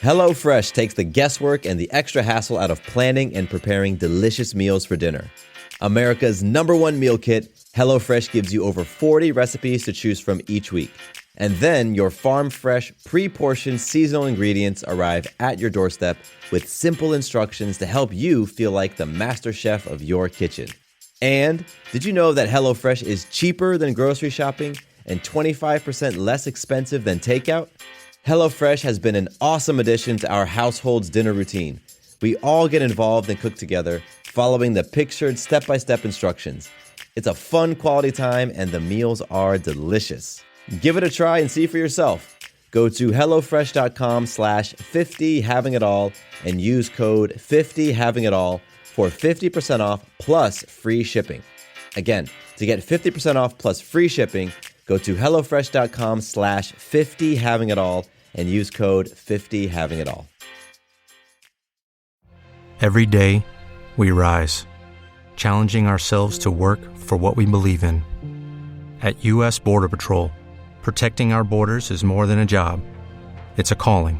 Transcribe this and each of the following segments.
HelloFresh takes the guesswork and the extra hassle out of planning and preparing delicious meals for dinner. America's #1 meal kit, HelloFresh gives you over 40 recipes to choose from each week. And then your farm-fresh, pre-portioned seasonal ingredients arrive at your doorstep with simple instructions to help you feel like the master chef of your kitchen. And did you know that HelloFresh is cheaper than grocery shopping and 25% less expensive than takeout? HelloFresh has been an awesome addition to our household's dinner routine. We all get involved and cook together, following the pictured step-by-step instructions. It's a fun quality time and the meals are delicious. Give it a try and see for yourself. Go to HelloFresh.com/50havingitall and use code 50havingitall for 50% off plus free shipping. Again, to get 50% off plus free shipping, go to HelloFresh.com/50havingitall and use code 50havingitall. Every day, we rise, challenging ourselves to work for what we believe in. At U.S. Border Patrol, protecting our borders is more than a job. It's a calling.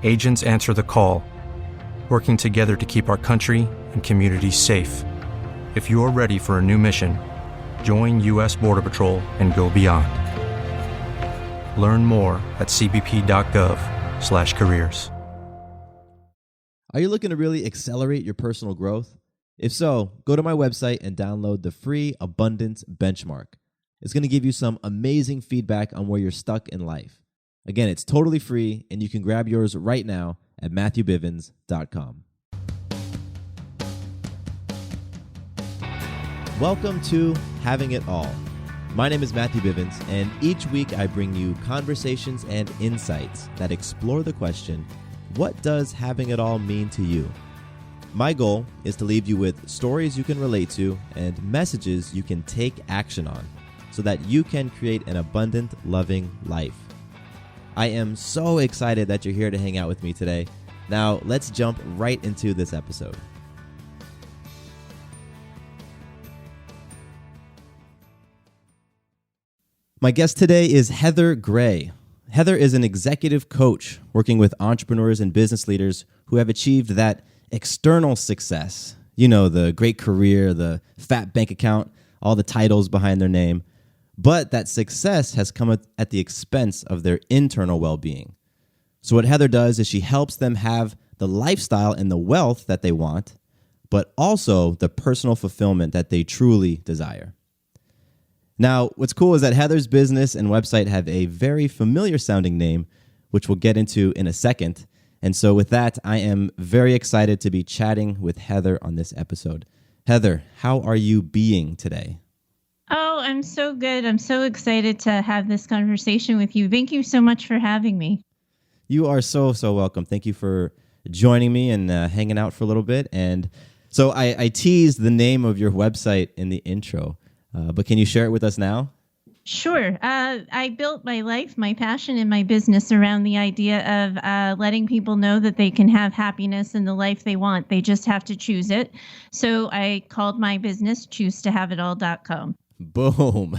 Agents answer the call, working together to keep our country and communities safe. If you are ready for a new mission, join U.S. Border Patrol and go beyond. Learn more at cbp.gov/careers. Are you looking to really accelerate your personal growth? If so, go to my website and download the free Abundance Benchmark. It's going to give you some amazing feedback on where you're stuck in life. Again, it's totally free, and you can grab yours right now at MatthewBivens.com. Welcome to Having It All. My name is Matthew Bivens, and each week I bring you conversations and insights that explore the question, what does having it all mean to you? My goal is to leave you with stories you can relate to and messages you can take action on so that you can create an abundant, loving life. I am so excited that you're here to hang out with me today. Now, let's jump right into this episode. My guest today is Heather Gray. Heather is an executive coach working with entrepreneurs and business leaders who have achieved that external success. You know, the great career, the fat bank account, all the titles behind their name. But that success has come at the expense of their internal well-being. So what Heather does is she helps them have the lifestyle and the wealth that they want, but also the personal fulfillment that they truly desire. Now, what's cool is that Heather's business and website have a very familiar sounding name, which we'll get into in a second. And so with that, I am very excited to be chatting with Heather on this episode. Heather, how are you being today? Oh, I'm so good. I'm so excited to have this conversation with you. Thank you so much for having me. You are so welcome. Thank you for joining me and hanging out for a little bit. And so I teased the name of your website in the intro, but can you share it with us now? Sure. I built my life, my passion, and my business around the idea of letting people know that they can have happiness in the life they want. They just have to choose it. So I called my business ChooseToHaveItAll.com. Boom.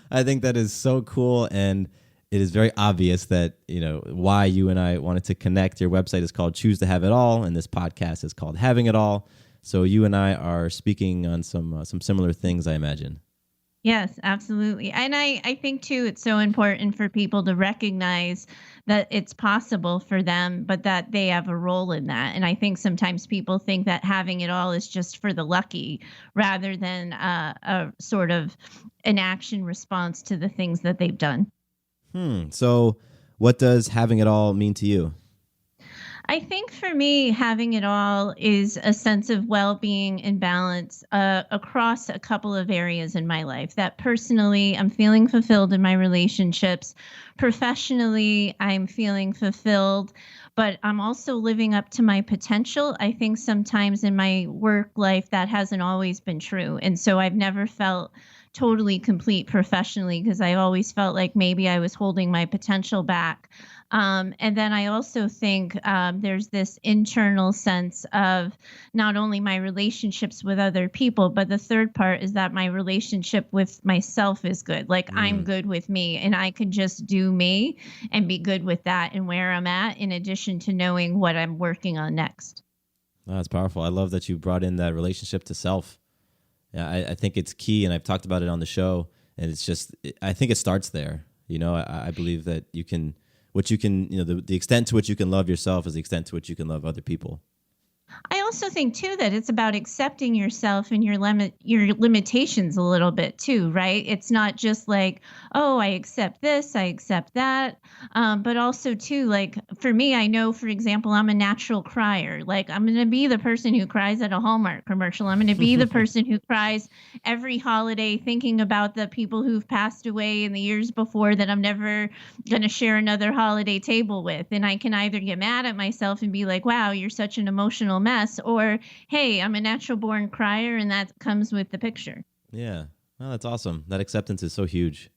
I think that is so cool. And it is very obvious that, you know, why you and I wanted to connect. Your website is called Choose to Have It All, and this podcast is called Having It All. So you and I are speaking on some similar things, I imagine. Yes, absolutely. And I think, too, it's so important for people to recognize that it's possible for them, but that they have a role in that. And I think sometimes people think that having it all is just for the lucky rather than a sort of an action response to the things that they've done. So what does having it all mean to you? I think for me, having it all is a sense of well-being and balance across a couple of areas in my life. That personally, I'm feeling fulfilled in my relationships. Professionally, I'm feeling fulfilled, but I'm also living up to my potential. I think sometimes in my work life, that hasn't always been true. And so I've never felt totally complete professionally because I always felt like maybe I was holding my potential back. And then I also think there's this internal sense of not only my relationships with other people, but the third part is that my relationship with myself is good. Like I'm Mm. good with me and I can just do me and be good with that and where I'm at, in addition to knowing what I'm working on next. Oh, that's powerful. I love that you brought in that relationship to self. Yeah, I think it's key, and I've talked about it on the show. And it's just, I think it starts there. I believe that what you can, the extent to which you can love yourself is the extent to which you can love other people. I also think too that it's about accepting yourself and your limitations a little bit too, right? It's not just like, oh, I accept this, I accept that, but also too, like for me, I know, for example, I'm a natural crier. Like I'm going to be the person who cries at a Hallmark commercial. I'm going to be the person who cries every holiday, thinking about the people who've passed away in the years before that I'm never going to share another holiday table with. And I can either get mad at myself and be like, wow, you're such an emotional mess, or hey, I'm a natural born crier and that comes with the picture. Yeah. Well, that's awesome. That acceptance is so huge.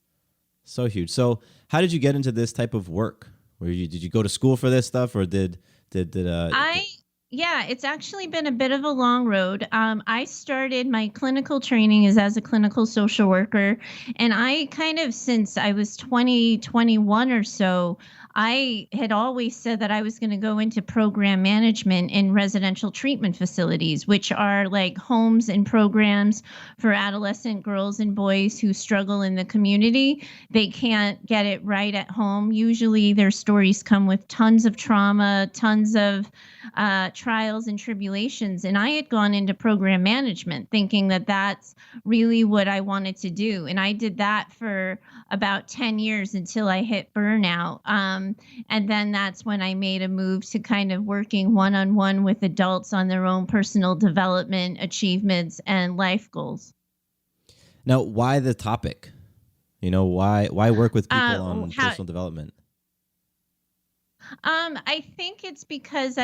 So huge. So how did you get into this type of work? Did you go to school for this stuff, or I Yeah, it's actually been a bit of a long road. I started my clinical training is as a clinical social worker, and I kind of, since I was 21 or so, I had always said that I was going to go into program management in residential treatment facilities, which are like homes and programs for adolescent girls and boys who struggle in the community. They can't get it right at home. Usually their stories come with tons of trauma, tons of trials and tribulations. And I had gone into program management thinking that that's really what I wanted to do. And I did that for about 10 years until I hit burnout. And then that's when I made a move to kind of working one on one with adults on their own personal development, achievements, and life goals. Now, why the topic? Why work with people on How personal development? I think it's because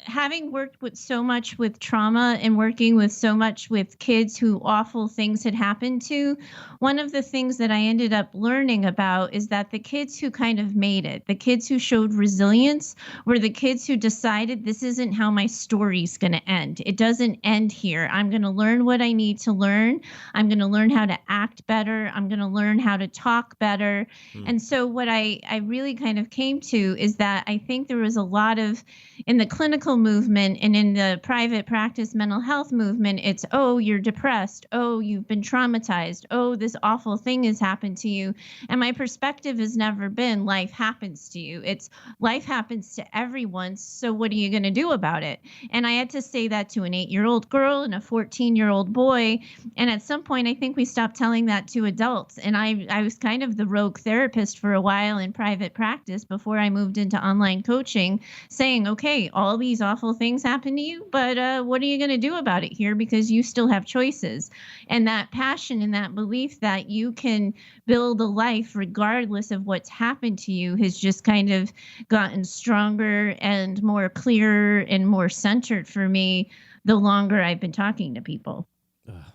having worked with so much with trauma and working with so much with kids who awful things had happened to, one of the things that I ended up learning about is that the kids who kind of made it, the kids who showed resilience, were the kids who decided this isn't how my story's going to end. It doesn't end here. I'm going to learn what I need to learn. I'm going to learn how to act better. I'm going to learn how to talk better. And so what I really kind of came to is that I think there was a lot of, in the clinical movement and in the private practice mental health movement, it's, oh, you're depressed. Oh, you've been traumatized. Oh, this awful thing has happened to you. And my perspective has never been life happens to you. It's life happens to everyone. So what are you going to do about it? And I had to say that to an 8-year-old girl and a 14-year-old boy. And at some point, I think we stopped telling that to adults. And I was kind of the rogue therapist for a while in private practice before I moved into online coaching, saying, okay, all these awful things happen to you, but what are you going to do about it here? Because you still have choices. And that passion and that belief that you can build a life regardless of what's happened to you has just kind of gotten stronger and more clear and more centered for me the longer I've been talking to people.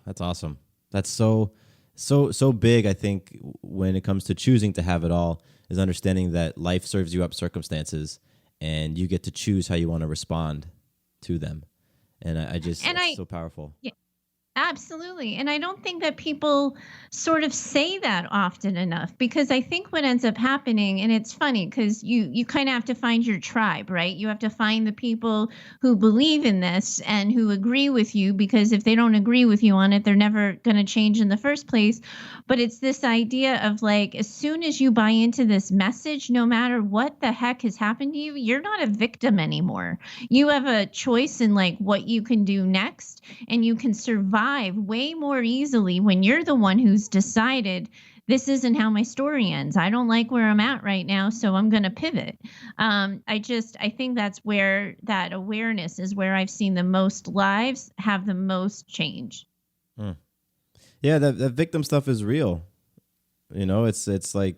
That's awesome. That's so big. I think when it comes to choosing to have it all, is understanding that life serves you up circumstances, and you get to choose how you want to respond to them. And it's so powerful. Yeah, absolutely. And I don't think that people sort of say that often enough, because I think what ends up happening, and it's funny because you kind of have to find your tribe, right? You have to find the people who believe in this and who agree with you, because if they don't agree with you on it, they're never going to change in the first place. But it's this idea of like, as soon as you buy into this message, no matter what the heck has happened to you, you're not a victim anymore. You have a choice in like what you can do next, and you can survive way more easily when you're the one who's decided this isn't how my story ends. I don't like where I'm at right now, so I'm going to pivot. I think that's where that awareness is where I've seen the most lives have the most change. Yeah, that victim stuff is real. It's like,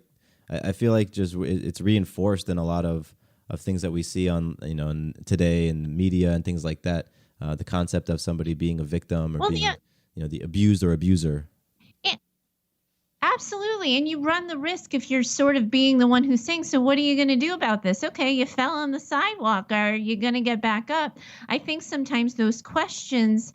I feel like just it's reinforced in a lot of things that we see on, today in media and things like that. The concept of somebody being a victim or being, the abused or abuser. Absolutely. And you run the risk if you're sort of being the one who's saying, so what are you going to do about this? Okay, you fell on the sidewalk. Are you going to get back up? I think sometimes those questions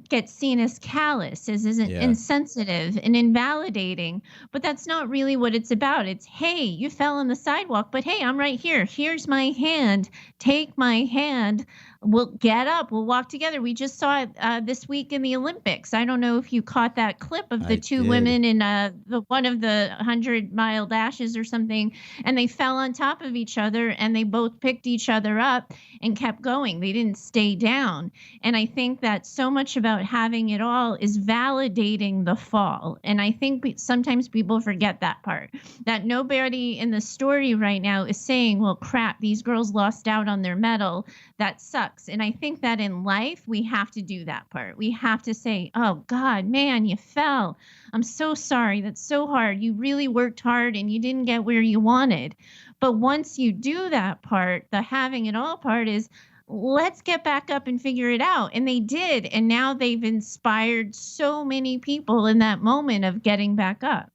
get seen as callous, as isn't Yeah. insensitive and invalidating. But that's not really what it's about. It's, hey, you fell on the sidewalk, but hey, I'm right here. Here's my hand. Take my hand. We'll get up. We'll walk together. We just saw it this week in the Olympics. I don't know if you caught that clip of the I two did. women in the one of the 100-mile dashes or something, and they fell on top of each other, and they both picked each other up and kept going. They didn't stay down. And I think that so much about having it all is validating the fall. And I think sometimes people forget that part. That nobody in the story right now is saying, well, crap, these girls lost out on their medal. That sucks. And I think that in life, we have to do that part. We have to say, oh, God, man, you fell. I'm so sorry. That's so hard. You really worked hard and you didn't get where you wanted. But once you do that part, the having it all part is, let's get back up and figure it out. And they did. And now they've inspired so many people in that moment of getting back up.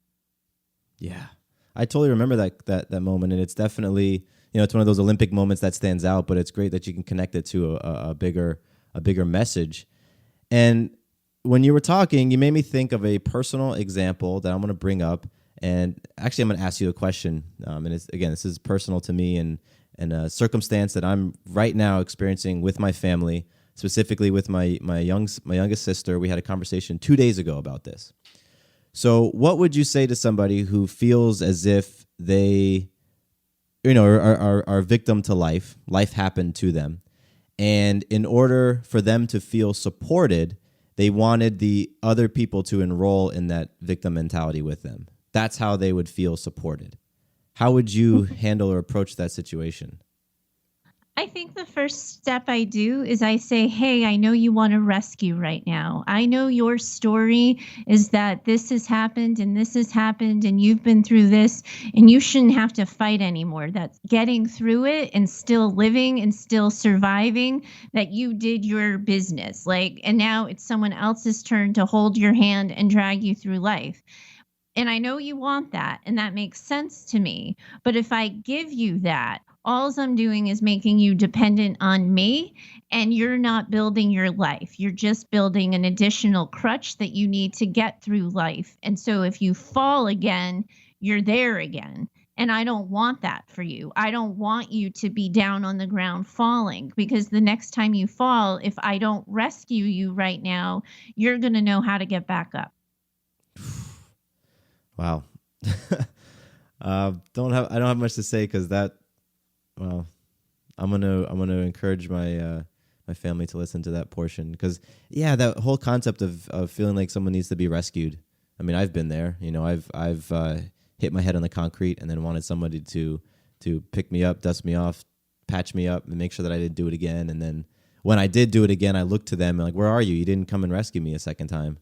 Yeah, I totally remember that moment, and it's definitely, it's one of those Olympic moments that stands out. But it's great that you can connect it to a bigger message. And when you were talking, you made me think of a personal example that I'm going to bring up. And actually, I'm going to ask you a question. And this is personal to me and a circumstance that I'm right now experiencing with my family, specifically with my youngest sister. We had a conversation 2 days ago about this. So what would you say to somebody who feels as if they, are victim to life? Life happened to them. And in order for them to feel supported, they wanted the other people to enroll in that victim mentality with them. That's how they would feel supported. How would you handle or approach that situation? I think the first step I do is I say, hey, I know you want to rescue right now. I know your story is that this has happened and you've been through this and you shouldn't have to fight anymore. That's getting through it and still living and still surviving, that you did your business. And now it's someone else's turn to hold your hand and drag you through life. And I know you want that, and that makes sense to me. But if I give you that, all I'm doing is making you dependent on me, and you're not building your life. You're just building an additional crutch that you need to get through life. And so if you fall again, you're there again. And I don't want that for you. I don't want you to be down on the ground falling, because the next time you fall, if I don't rescue you right now, you're going to know how to get back up. Wow. I don't have much to say because I'm gonna encourage my family to listen to that portion, because that whole concept of feeling like someone needs to be rescued. I mean, I've been there. I've hit my head on the concrete and then wanted somebody to pick me up, dust me off, patch me up, and make sure that I didn't do it again. And then when I did do it again, I looked to them and like, where are you? You didn't come and rescue me a second time.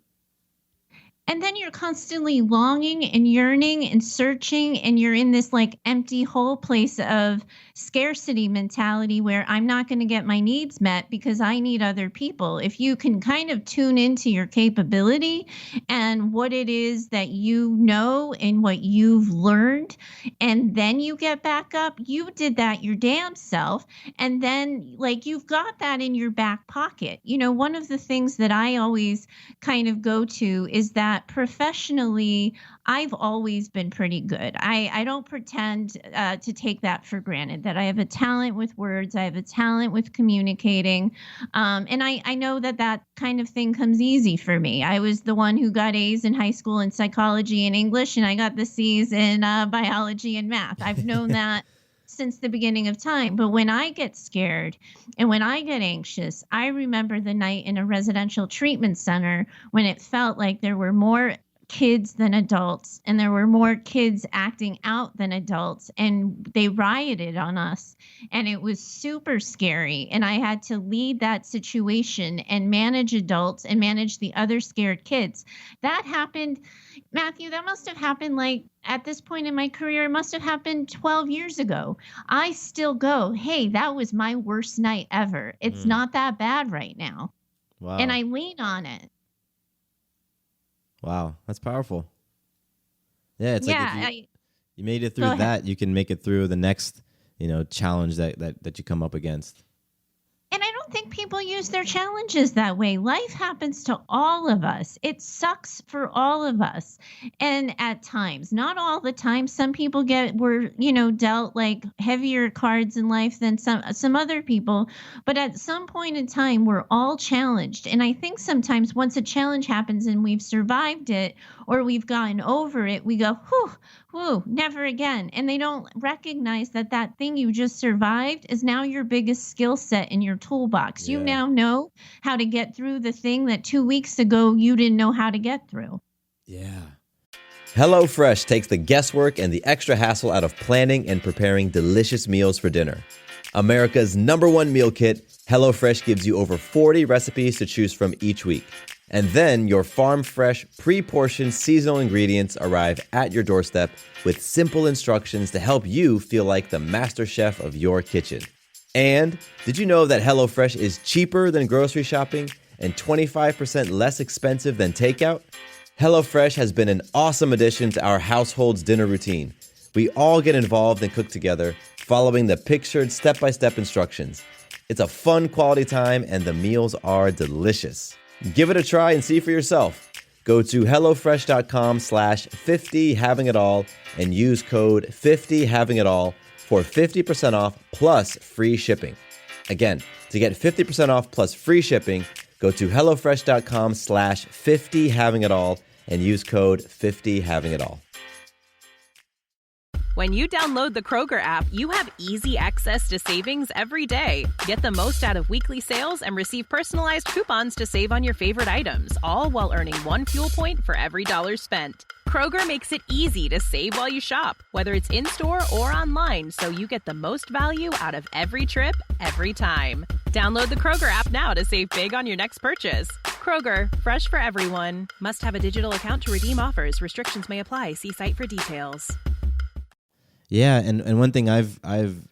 And then you're constantly longing and yearning and searching, and you're in this empty hole place of scarcity mentality where I'm not going to get my needs met because I need other people. If you can kind of tune into your capability and what it is that you know and what you've learned, and then you get back up, you did that your damn self. And then you've got that in your back pocket. One of the things that I always kind of go to is that professionally, I've always been pretty good. I don't pretend to take that for granted, that I have a talent with words. I have a talent with communicating. And I know that kind of thing comes easy for me. I was the one who got A's in high school in psychology and English, and I got the C's in biology and math. I've known that since the beginning of time. But when I get scared and when I get anxious, I remember the night in a residential treatment center when it felt like there were more kids than adults, and there were more kids acting out than adults, and they rioted on us, and it was super scary. And I had to lead that situation and manage adults and manage the other scared kids. That happened, Matthew, that must have happened at this point in my career, it must have happened 12 years ago. I still go, hey, that was my worst night ever. It's not that bad right now. Wow. And I lean on it. Wow, that's powerful. Yeah, it's like if Yeah, you made it go through ahead. that, you can make it through the next, challenge that you come up against. And I don't think people use their challenges that way. Life happens to all of us. It sucks for all of us. And at times, not all the time, some people dealt like heavier cards in life than some other people, but at some point in time we're all challenged. And I think sometimes once a challenge happens and we've survived it or we've gotten over it, we go, whew, whoa, never again. And they don't recognize that that thing you just survived is now your biggest skill set in your toolbox. You Yeah. now know how to get through the thing that 2 weeks ago you didn't know how to get through. Yeah. HelloFresh takes the guesswork and the extra hassle out of planning and preparing delicious meals for dinner. America's #1 meal kit, HelloFresh gives you over 40 recipes to choose from each week. And then your farm-fresh, pre-portioned seasonal ingredients arrive at your doorstep with simple instructions to help you feel like the master chef of your kitchen. And did you know that HelloFresh is cheaper than grocery shopping and 25% less expensive than takeout? HelloFresh has been an awesome addition to our household's dinner routine. We all get involved and cook together, following the pictured step-by-step instructions. It's a fun quality time and the meals are delicious. Give it a try and see for yourself. Go to HelloFresh.com/50havingitall and use code 50havingitall for 50% off plus free shipping. Again, to get 50% off plus free shipping, go to HelloFresh.com/50havingitall and use code 50havingitall. When you download the Kroger app, you have easy access to savings every day. Get the most out of weekly sales and receive personalized coupons to save on your favorite items, all while earning 1 fuel point for every $1 spent. Kroger makes it easy to save while you shop, whether it's in-store or online, so you get the most value out of every trip, every time. Download the Kroger app now to save big on your next purchase. Kroger, fresh for everyone. Must have a digital account to redeem offers. Restrictions may apply. See site for details. Yeah, and one thing I've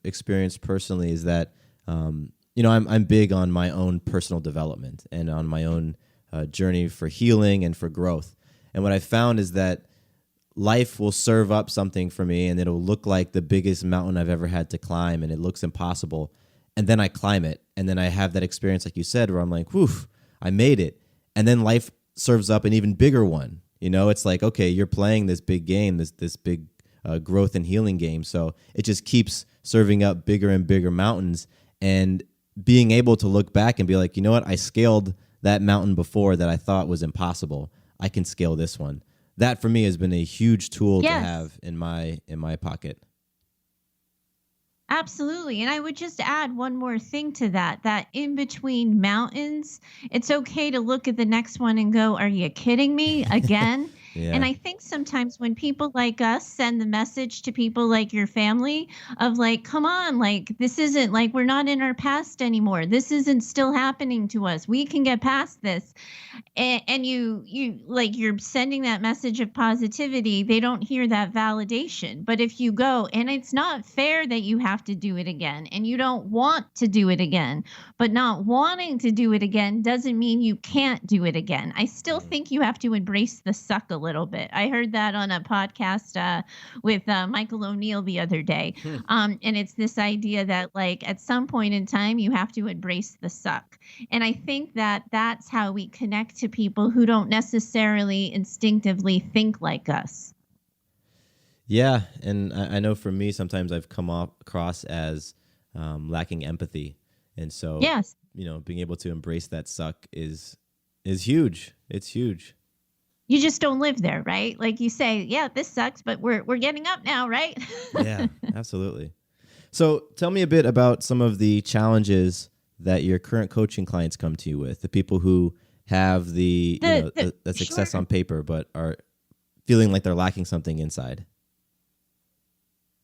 experienced personally is that I'm big on my own personal development and on my own journey for healing and for growth. And what I found is that life will serve up something for me, and it'll look like the biggest mountain I've ever had to climb, and it looks impossible. And then I climb it, and then I have that experience, like you said, where I'm like, "Whew, I made it." And then life serves up an even bigger one. It's like, okay, you're playing this big game, this big growth and healing game. So it just keeps serving up bigger and bigger mountains, and being able to look back and be like, you know what, I scaled that mountain before that I thought was impossible. I can scale this one. That for me has been a huge tool to have in my pocket. Absolutely. And I would just add one more thing to that in between mountains, it's okay to look at the next one and go, are you kidding me again? Yeah. And I think sometimes when people like us send the message to people like your family of like, come on, like this isn't like we're not in our past anymore. This isn't still happening to us. We can get past this. And you like you're sending that message of positivity. They don't hear that validation. But if you go, and it's not fair that you have to do it again and you don't want to do it again, but not wanting to do it again doesn't mean you can't do it again. I still think you have to embrace the suck a little bit. I heard that on a podcast with Michael O'Neill the other day. And it's this idea that like at some point in time, you have to embrace the suck. And I think that that's how we connect to people who don't necessarily instinctively think like us. Yeah, and I know for me, sometimes I've come across as lacking empathy. And so, Yes. Being able to embrace that suck is huge. It's huge. You just don't live there, right? Like you say, yeah, this sucks, but we're getting up now, right? Yeah, absolutely. So tell me a bit about some of the challenges that your current coaching clients come to you with, the people who have the success Sure. on paper, but are feeling like they're lacking something inside.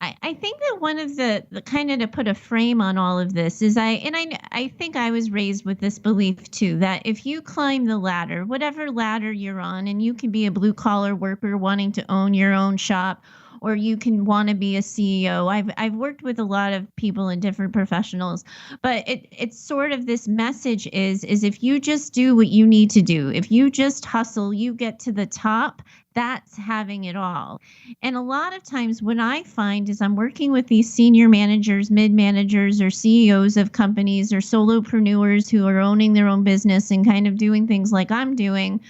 I think that one of the kind of to put a frame on all of this is I think I was raised with this belief too, that if you climb the ladder, whatever ladder you're on, and you can be a blue collar worker wanting to own your own shop, or you can want to be a CEO. I've worked with a lot of people in different professionals, but it's sort of this message is if you just do what you need to do, if you just hustle, you get to the top, that's having it all. And a lot of times what I find is I'm working with these senior managers, mid managers, or CEOs of companies or solopreneurs who are owning their own business and kind of doing things like I'm doing.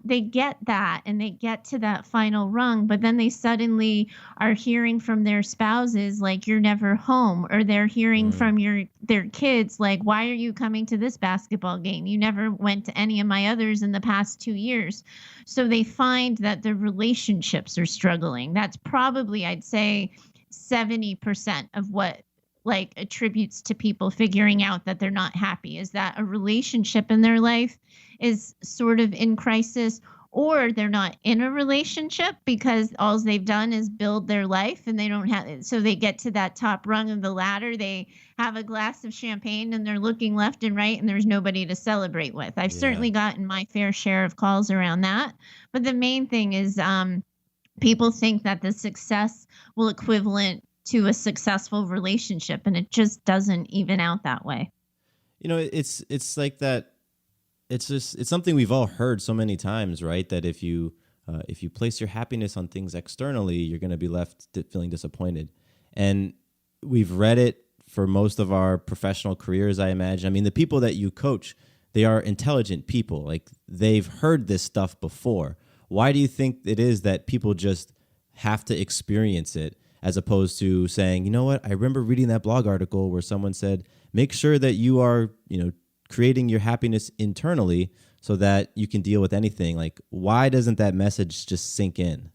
They get that and they get to that final rung, but then they suddenly are hearing from their spouses like you're never home, or they're hearing from their kids like, why are you coming to this basketball game? You never went to any of my others in the past 2 years. So they find that their relationships are struggling. That's probably, I'd say, 70% of what like attributes to people figuring out that they're not happy, is that a relationship in their life is sort of in crisis, or they're not in a relationship because all they've done is build their life and they don't have, so they get to that top rung of the ladder, they have a glass of champagne and they're looking left and right and there's nobody to celebrate with. I've certainly gotten my fair share of calls around that, but the main thing is people think that the success will equivalent to a successful relationship, and it just doesn't even out that way. You know, it's like that. It's something we've all heard so many times, right? That if you place your happiness on things externally, you're going to be left feeling disappointed. And we've read it for most of our professional careers, I imagine. I mean, the people that you coach, they are intelligent people. Like, they've heard this stuff before. Why do you think it is that people just have to experience it, as opposed to saying, you know what, I remember reading that blog article where someone said, make sure that you are, creating your happiness internally so that you can deal with anything. Like, why doesn't that message just sink in?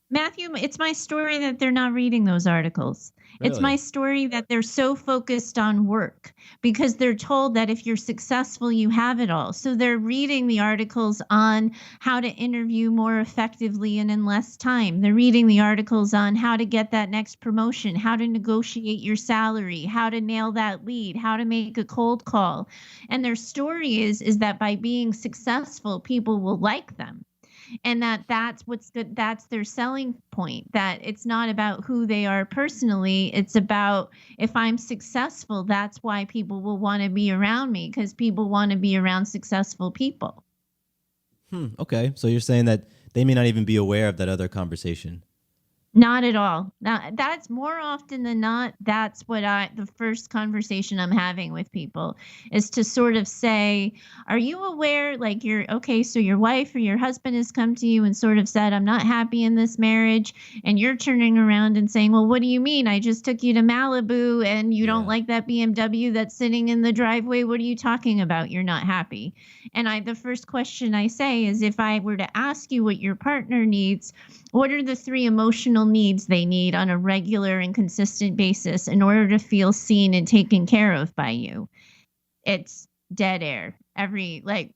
Matthew, it's my story that they're not reading those articles. Really? It's my story that they're so focused on work because they're told that if you're successful, you have it all. So they're reading the articles on how to interview more effectively and in less time. They're reading the articles on how to get that next promotion, how to negotiate your salary, how to nail that lead, how to make a cold call. And their story is that by being successful, people will like them. And that's what's good. That's their selling point, that it's not about who they are personally. It's about, if I'm successful, that's why people will want to be around me, because people want to be around successful people. Okay. So you're saying that they may not even be aware of that other conversation. Not at all. Now, that's more often than not, that's what the first conversation I'm having with people is to sort of say, are you aware, like, so your wife or your husband has come to you and sort of said, I'm not happy in this marriage. And you're turning around and saying, well, what do you mean? I just took you to Malibu and you don't like that BMW that's sitting in the driveway. What are you talking about? You're not happy. And the first question I say is, if I were to ask you what your partner needs, what are the 3 emotional needs they need on a regular and consistent basis in order to feel seen and taken care of by you? It's dead air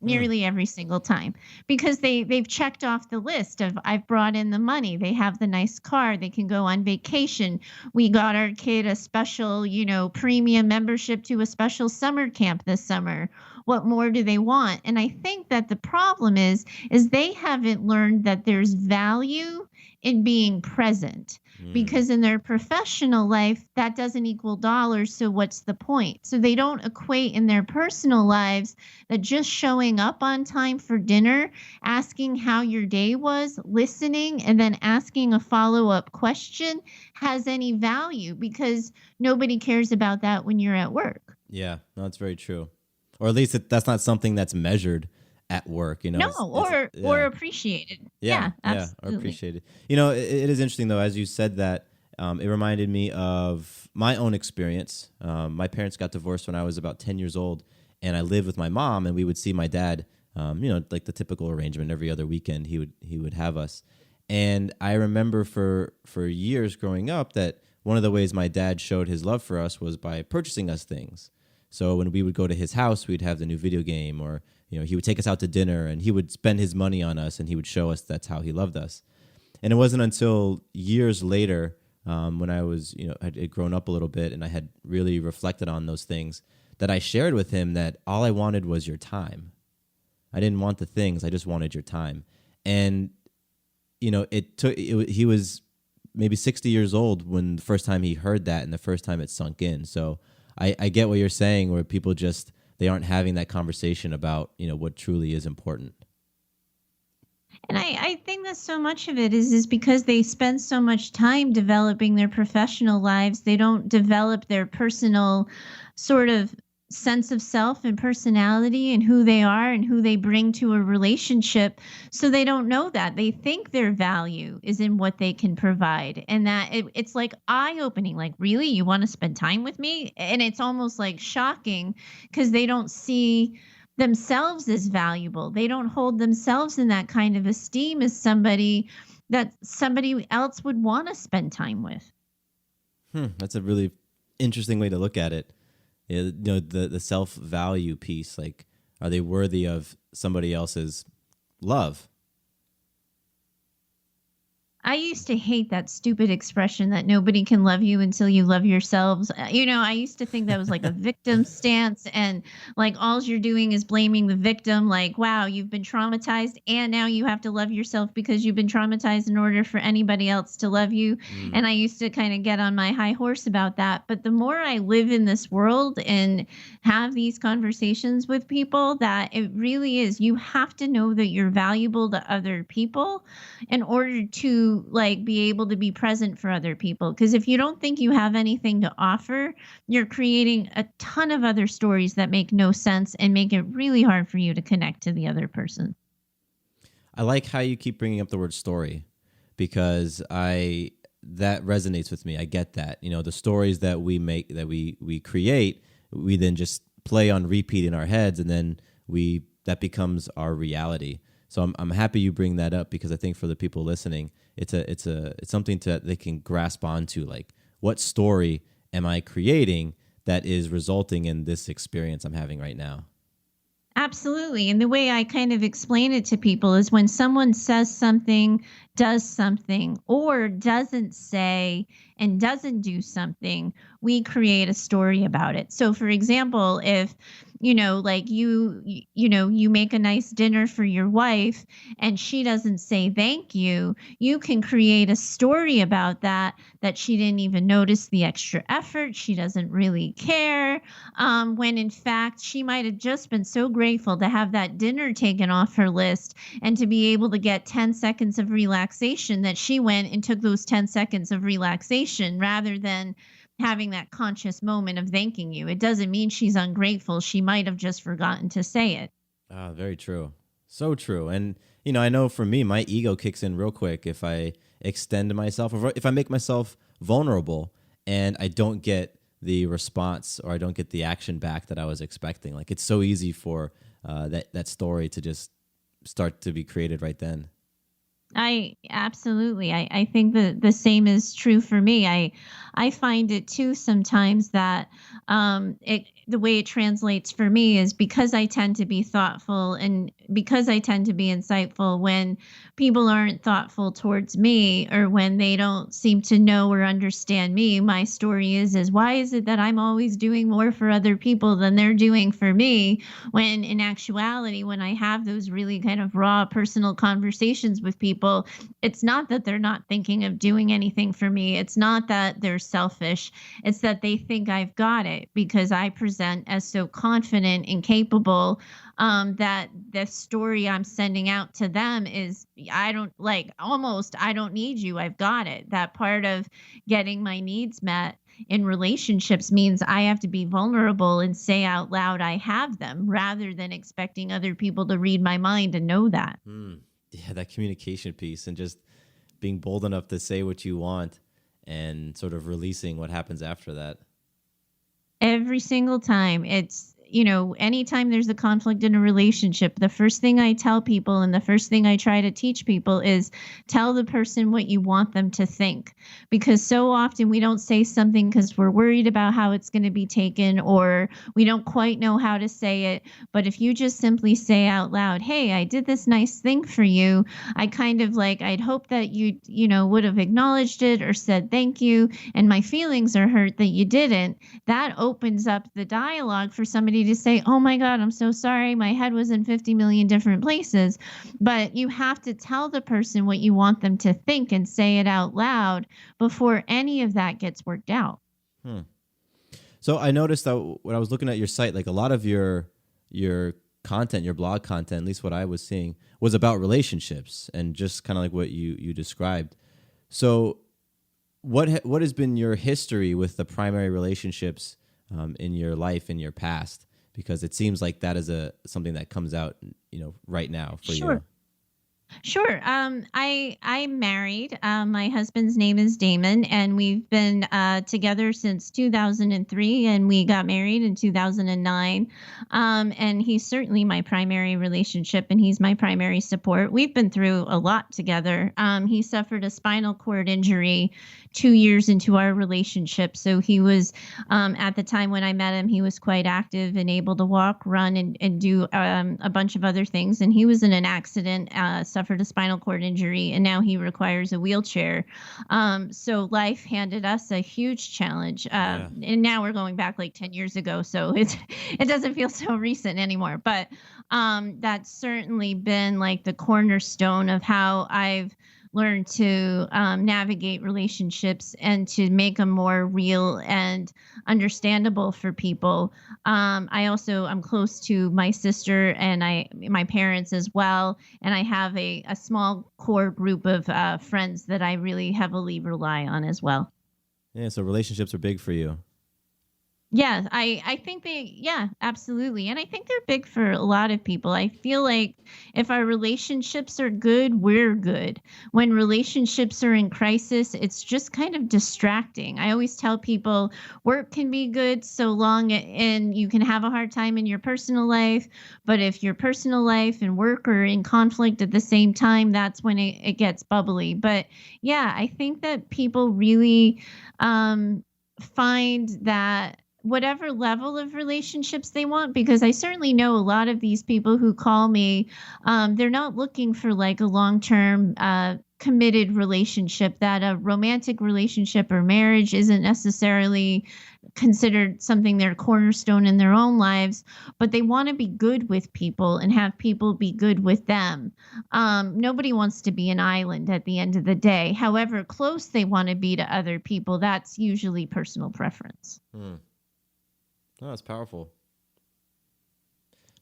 nearly every single time, because they've checked off the list of, I've brought in the money, they have the nice car, they can go on vacation, we got our kid a special, premium membership to a special summer camp this summer. What more do they want? And I think that the problem is they haven't learned that there's value in being present, because in their professional life, that doesn't equal dollars. So what's the point? So they don't equate in their personal lives that just showing up on time for dinner, asking how your day was, listening, and then asking a follow-up question has any value, because nobody cares about that when you're at work. Yeah, no, that's very true. Or at least that's not something that's measured at work, No, or appreciated. Yeah, or appreciated. It is interesting though, as you said that, it reminded me of my own experience. My parents got divorced when I was about 10 years old, and I lived with my mom, and we would see my dad, like the typical arrangement. Every other weekend he would have us. And I remember for years growing up that one of the ways my dad showed his love for us was by purchasing us things. So when we would go to his house, we'd have the new video game, or he would take us out to dinner, and he would spend his money on us, and he would show us that's how he loved us. And it wasn't until years later, when I was, had grown up a little bit and I had really reflected on those things, that I shared with him that all I wanted was your time. I didn't want the things, I just wanted your time. And, he was maybe 60 years old when the first time he heard that and the first time it sunk in. So I get what you're saying, where people they aren't having that conversation about, what truly is important. And I think that so much of it is because they spend so much time developing their professional lives, they don't develop their personal sort of sense of self and personality and who they are and who they bring to a relationship. So they don't know that. They think their value is in what they can provide. And that it's like eye opening, like, really? You want to spend time with me? And it's almost like shocking because they don't see themselves as valuable. They don't hold themselves in that kind of esteem as somebody that somebody else would want to spend time with. That's a really interesting way to look at it. The self-value piece, like, are they worthy of somebody else's love? I used to hate that stupid expression that nobody can love you until you love yourselves. I used to think that was like a victim stance, and like all you're doing is blaming the victim. Like, wow, you've been traumatized and now you have to love yourself because you've been traumatized in order for anybody else to love you. And I used to kind of get on my high horse about that. But the more I live in this world and have these conversations with people, that it really is, you have to know that you're valuable to other people in order to like be able to be present for other people. Because if you don't think you have anything to offer, you're creating a ton of other stories that make no sense and make it really hard for you to connect to the other person. I like how you keep bringing up the word story, because that resonates with me. I get that. The stories that we make, that we create, we then just play on repeat in our heads, and then that becomes our reality. So I'm happy you bring that up, because I think for the people listening, it's something that they can grasp onto. Like, what story am I creating that is resulting in this experience I'm having right now? Absolutely. And the way I kind of explain it to people is when someone says something, does something, or doesn't say and doesn't do something, we create a story about it. So, for example, if like you make a nice dinner for your wife and she doesn't say thank you, you can create a story about that she didn't even notice the extra effort, she doesn't really care, when in fact she might have just been so grateful to have that dinner taken off her list and to be able to get 10 seconds of relaxation, that she went and took those 10 seconds of relaxation rather than having that conscious moment of thanking you. It doesn't mean she's ungrateful. She might have just forgotten to say it. Ah, very true. So true. And, I know for me, my ego kicks in real quick if I extend myself, or if I make myself vulnerable and I don't get the response, or I don't get the action back that I was expecting. Like, it's so easy for that story to just start to be created right then. I absolutely. I think that the same is true for me. I find it too sometimes that the way it translates for me is because I tend to be thoughtful and because I tend to be insightful. When people aren't thoughtful towards me, or when they don't seem to know or understand me, my story is why is it that I'm always doing more for other people than they're doing for me? When in actuality, when I have those really kind of raw personal conversations with people, it's not that they're not thinking of doing anything for me. It's not that they're selfish. It's that they think I've got it because I present as so confident and capable, that the story I'm sending out to them is, I don't need you. I've got it. That part of getting my needs met in relationships means I have to be vulnerable and say out loud I have them, rather than expecting other people to read my mind and know that. Yeah, that communication piece, and just being bold enough to say what you want and sort of releasing what happens after that. Every single time. It's, anytime there's a conflict in a relationship, the first thing I tell people and the first thing I try to teach people is tell the person what you want them to think. Because so often we don't say something because we're worried about how it's going to be taken, or we don't quite know how to say it. But if you just simply say out loud, hey, I did this nice thing for you. I'd hope that you would have acknowledged it or said thank you. And my feelings are hurt that you didn't. That opens up the dialogue for somebody to say, oh my God, I'm so sorry. My head was in 50 million different places. But you have to tell the person what you want them to think and say it out loud before any of that gets worked out. So I noticed that when I was looking at your site, like a lot of your content, your blog content, at least what I was seeing, was about relationships and just kind of like what you described. So what has been your history with the primary relationships in your life, in your past? Because it seems like that is something that comes out, right now for Sure. you. Sure. I'm married. My husband's name is Damon, and we've been together since 2003, and we got married in 2009. And he's certainly my primary relationship, and he's my primary support. We've been through a lot together. He suffered a spinal cord injury 2 years into our relationship, so he was at the time when I met him, he was quite active and able to walk, run, and do a bunch of other things. And he was in an accident. Suffered a spinal cord injury, and now he requires a wheelchair. So life handed us a huge challenge. And now we're going back like 10 years ago, so it doesn't feel so recent anymore. But that's certainly been like the cornerstone of how I've learned to navigate relationships and to make them more real and understandable for people. I'm close to my sister and my parents as well. And I have a small core group of friends that I really heavily rely on as well. Yeah, so relationships are big for you. Yeah, I think absolutely. And I think they're big for a lot of people. I feel like if our relationships are good, we're good. When relationships are in crisis, it's just kind of distracting. I always tell people work can be good so long and you can have a hard time in your personal life. But if your personal life and work are in conflict at the same time, that's when it gets bubbly. But yeah, I think that people really find that whatever level of relationships they want, because I certainly know a lot of these people who call me, they're not looking for like a long-term committed relationship. That a romantic relationship or marriage isn't necessarily considered something their cornerstone in their own lives, but they want to be good with people and have people be good with them. Nobody wants to be an island at the end of the day. However close they want to be to other people, that's usually personal preference. Oh, that's powerful.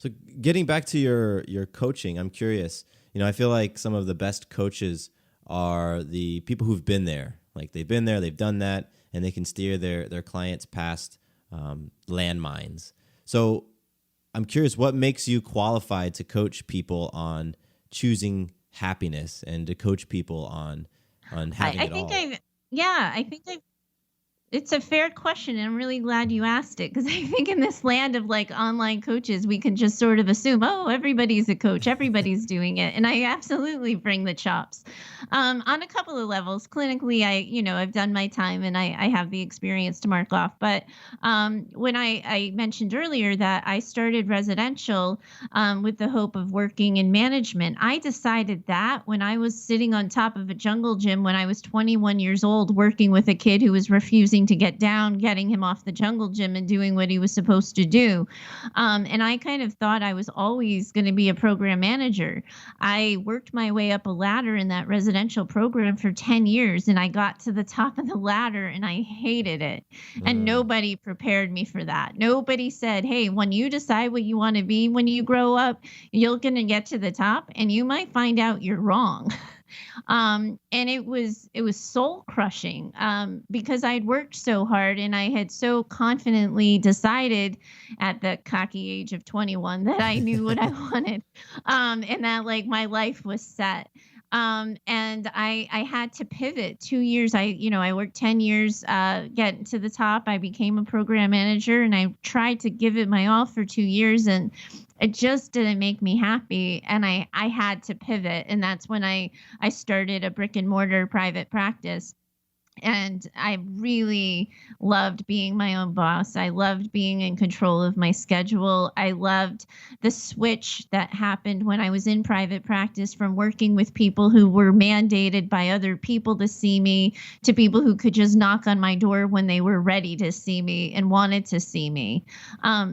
So getting back to your coaching, I'm curious. I feel like some of the best coaches are the people who've been there. Like they've been there, they've done that, and they can steer their clients past landmines. So I'm curious, what makes you qualified to coach people on choosing happiness and to coach people on having it all? I think it's a fair question, and I'm really glad you asked it, because I think in this land of like online coaches, we can just sort of assume, oh, everybody's a coach, everybody's doing it, and I absolutely bring the chops. On a couple of levels, clinically, I've done my time and I have the experience to mark off. But when I mentioned earlier that I started residential with the hope of working in management, I decided that when I was sitting on top of a jungle gym when I was 21 years old, working with a kid who was refusing to get down, getting him off the jungle gym and doing what he was supposed to do. And I kind of thought I was always going to be a program manager. I worked my way up a ladder in that residential program for 10 years, and I got to the top of the ladder and I hated it. And nobody prepared me for that. Nobody said, hey, when you decide what you want to be when you grow up, you're going to get to the top and you might find out you're wrong. And it was soul crushing because I'd worked so hard and I had so confidently decided at the cocky age of 21 that I knew what I wanted, and that like my life was set. And I had to pivot 2 years. I worked 10 years, getting to the top. I became a program manager and I tried to give it my all for 2 years, and it just didn't make me happy. And I had to pivot. And that's when I started a brick and mortar private practice. And I really loved being my own boss. I loved being in control of my schedule. I loved the switch that happened when I was in private practice from working with people who were mandated by other people to see me to people who could just knock on my door when they were ready to see me and wanted to see me.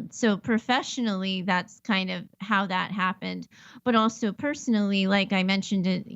So professionally, that's kind of how that happened. But also personally, like I mentioned it,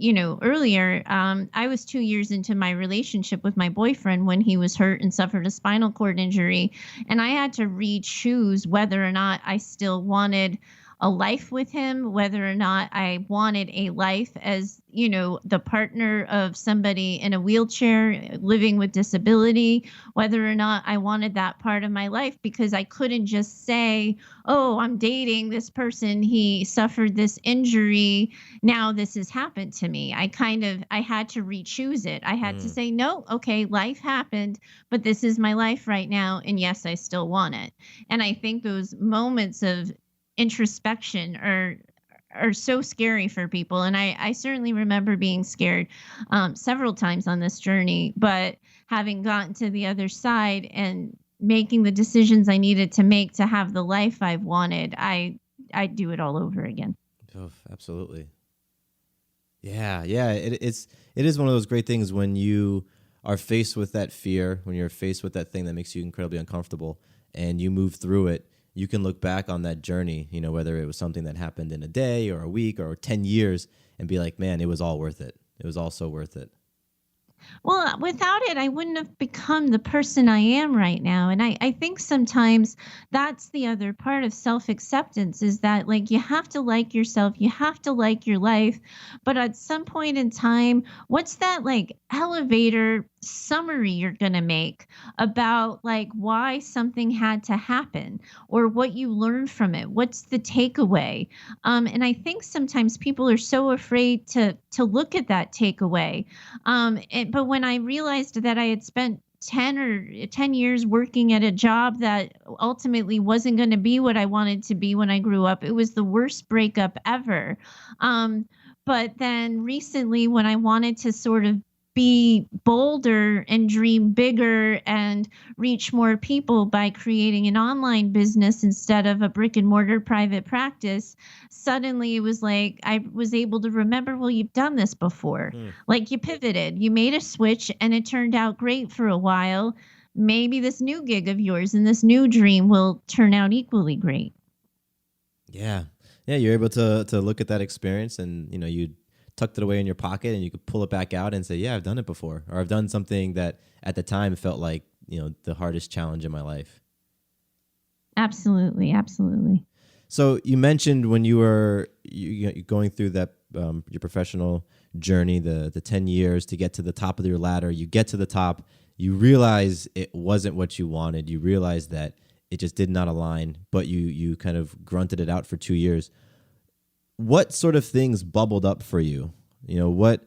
earlier, I was 2 years into my relationship with my boyfriend when he was hurt and suffered a spinal cord injury. And I had to re-choose whether or not I still wanted a life with him, whether or not I wanted a life as, the partner of somebody in a wheelchair living with disability, whether or not I wanted that part of my life, because I couldn't just say, oh, I'm dating this person, he suffered this injury, now this has happened to me. I had to re-choose it. I had to Mm. say, no, okay, life happened, but this is my life right now, and yes, I still want it. And I think those moments of introspection are so scary for people. And I certainly remember being scared several times on this journey, but having gotten to the other side and making the decisions I needed to make to have the life I've wanted, I'd do it all over again. Oh, absolutely. Yeah, yeah. It is one of those great things when you are faced with that fear, when you're faced with that thing that makes you incredibly uncomfortable, and you move through it. You can look back on that journey, whether it was something that happened in a day or a week or 10 years, and be like, man, it was all worth it. It was all so worth it. Well, without it, I wouldn't have become the person I am right now. And I think sometimes that's the other part of self acceptance, is that, like, you have to like yourself, you have to like your life. But at some point in time, what's that, like, elevator summary you're going to make about, like, why something had to happen or what you learned from it? What's the takeaway? And I think sometimes people are so afraid to look at that takeaway. But when I realized that I had spent 10 years working at a job that ultimately wasn't going to be what I wanted to be when I grew up, it was the worst breakup ever. Um, but then recently, when I wanted to sort of be bolder and dream bigger and reach more people by creating an online business instead of a brick and mortar private practice, suddenly it was like I was able to remember, well, you've done this before. Mm. Like, you pivoted, you made a switch, and it turned out great for a while. Maybe this new gig of yours and this new dream will turn out equally great. Yeah. Yeah, you're able to look at that experience, and you tucked it away in your pocket, and you could pull it back out and say, yeah, I've done it before, or I've done something that at the time felt like, the hardest challenge in my life. Absolutely, absolutely. So you mentioned when you were going through that your professional journey, the 10 years to get to the top of your ladder. You get to the top, you realize it wasn't what you wanted. You realize that it just did not align, but you kind of grunted it out for 2 years. What sort of things bubbled up for you? What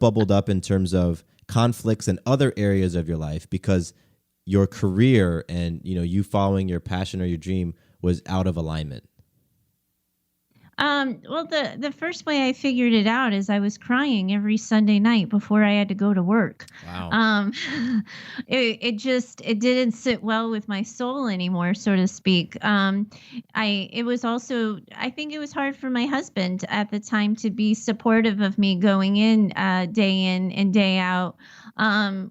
bubbled up in terms of conflicts in other areas of your life, because your career and you following your passion or your dream was out of alignment? Well, the first way I figured it out is I was crying every Sunday night before I had to go to work. Wow. Um, it didn't sit well with my soul anymore, so to speak. It was also, I think it was hard for my husband at the time to be supportive of me going in and day out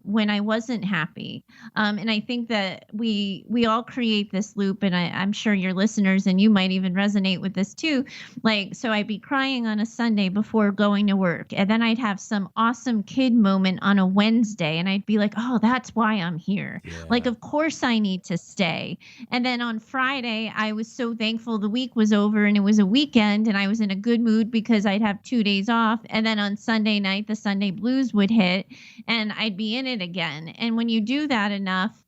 when I wasn't happy. And I think that we all create this loop, and I'm sure your listeners and you might even resonate with this too. Like, so I'd be crying on a Sunday before going to work, and then I'd have some awesome kid moment on a Wednesday, and I'd be like, oh, that's why I'm here. Yeah. Like, of course I need to stay. And then on Friday, I was so thankful the week was over and it was a weekend, and I was in a good mood because I'd have 2 days off. And then on Sunday night, the Sunday blues would hit, and I'd be in it again. And when you do that enough,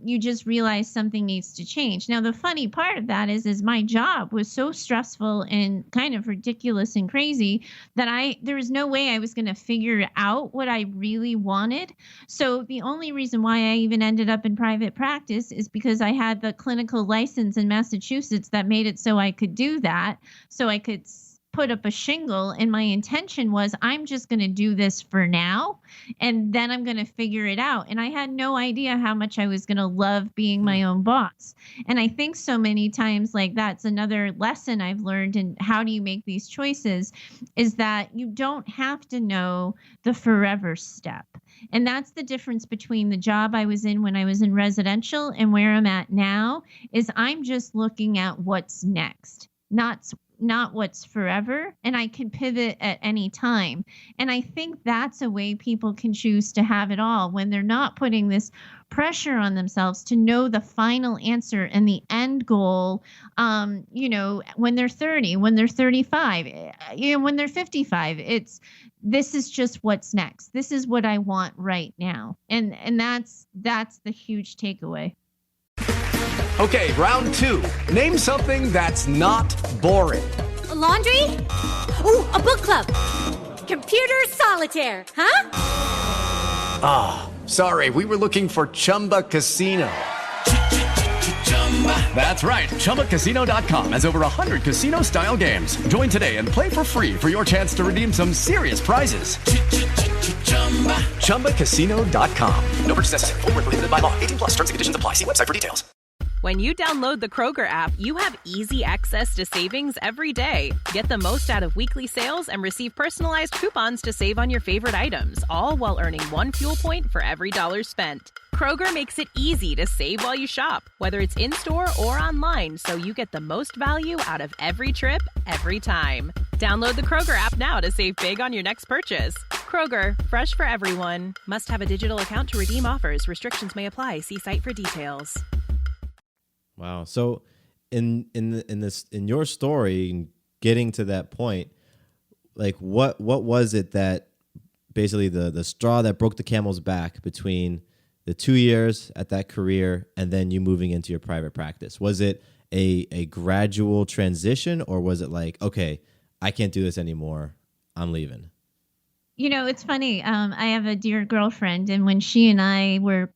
you just realize something needs to change. Now, the funny part of that is my job was so stressful and kind of ridiculous and crazy that there was no way I was going to figure out what I really wanted. So the only reason why I even ended up in private practice is because I had the clinical license in Massachusetts that made it so I could do that. So I could put up a shingle, and my intention was, I'm just going to do this for now, and then I'm going to figure it out. And I had no idea how much I was going to love being my own boss. And I think so many times, like, that's another lesson I've learned in how do you make these choices, is that you don't have to know the forever step. And that's the difference between the job I was in when I was in residential and where I'm at now, is I'm just looking at what's next. Not not what's forever, and I can pivot at any time. And I think that's a way people can choose to have it all when they're not putting this pressure on themselves to know the final answer and the end goal. When they're 30, when they're 35, when they're 55, this is just what's next. This is what I want right now. And that's the huge takeaway. Okay, round two. Name something that's not boring. A laundry? Ooh, a book club. Computer solitaire, huh? Ah, sorry, we were looking for Chumba Casino. That's right, ChumbaCasino.com has over 100 casino-style games. Join today and play for free for your chance to redeem some serious prizes. ChumbaCasino.com. No purchase necessary. Void where prohibited by law. 18+ terms and conditions apply. See website for details. When you download the Kroger app, you have easy access to savings every day. Get the most out of weekly sales and receive personalized coupons to save on your favorite items, all while earning 1 fuel point for every $1 spent. Kroger makes it easy to save while you shop, whether it's in-store or online, so you get the most value out of every trip, every time. Download the Kroger app now to save big on your next purchase. Kroger, fresh for everyone. Must have a digital account to redeem offers. Restrictions may apply. See site for details. Wow. So in your story, getting to that point, like what was it that basically the straw that broke the camel's back between the 2 years at that career and then you moving into your private practice? Was it a gradual transition, or was it like, okay, I can't do this anymore, I'm leaving? It's funny. I have a dear girlfriend, and when she and I were,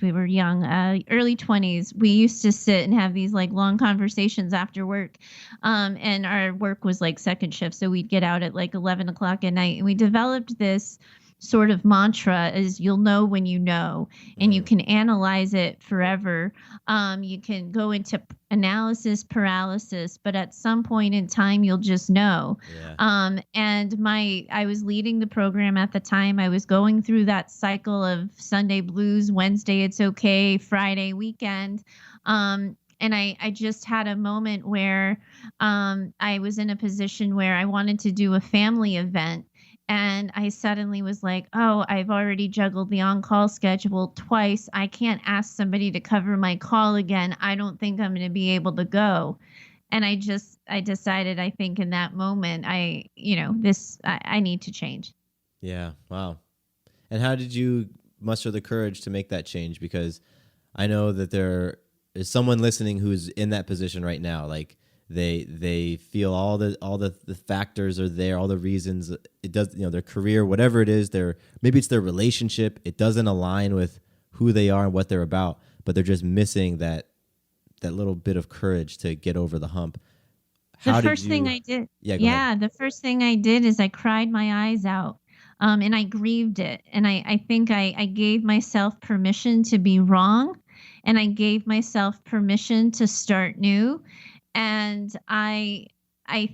we were young, early 20s, we used to sit and have these like long conversations after work. And our work was like second shift. So we'd get out at like 11 o'clock at night, and we developed this sort of mantra is you'll know when you know, and you can analyze it forever. You can go into analysis paralysis, but at some point in time, you'll just know. Yeah. I was leading the program at the time. I was going through that cycle of Sunday blues, Wednesday it's okay, Friday weekend. And I just had a moment where I was in a position where I wanted to do a family event. And I suddenly was like, oh, I've already juggled the on-call schedule twice. I can't ask somebody to cover my call again. I don't think I'm going to be able to go. And I decided, I think in that moment, I need to change. Yeah. Wow. And how did you muster the courage to make that change? Because I know that there is someone listening who's in that position right now. Like, they feel all the factors are there, all the reasons it does, their career, whatever it is, maybe it's their relationship, it doesn't align with who they are and what they're about, but they're just missing that little bit of courage to get over the hump. The first thing I did is I cried my eyes out. And I grieved it. And I think I gave myself permission to be wrong, and I gave myself permission to start new. And I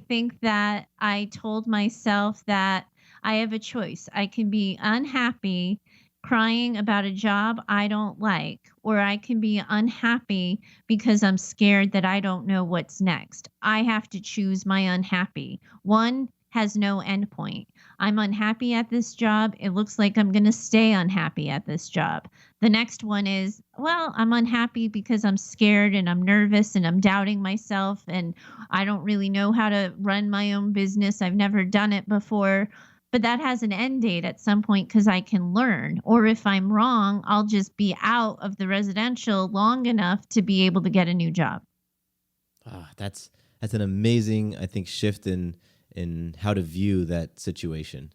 think that I told myself that I have a choice. I can be unhappy crying about a job I don't like, or I can be unhappy because I'm scared that I don't know what's next. I have to choose my unhappy. One has no endpoint. I'm unhappy at this job. It looks like I'm going to stay unhappy at this job. The next one is, well, I'm unhappy because I'm scared and I'm nervous and I'm doubting myself and I don't really know how to run my own business. I've never done it before. But that has an end date at some point because I can learn. Or if I'm wrong, I'll just be out of the residential long enough to be able to get a new job. That's an amazing, I think, shift in how to view that situation.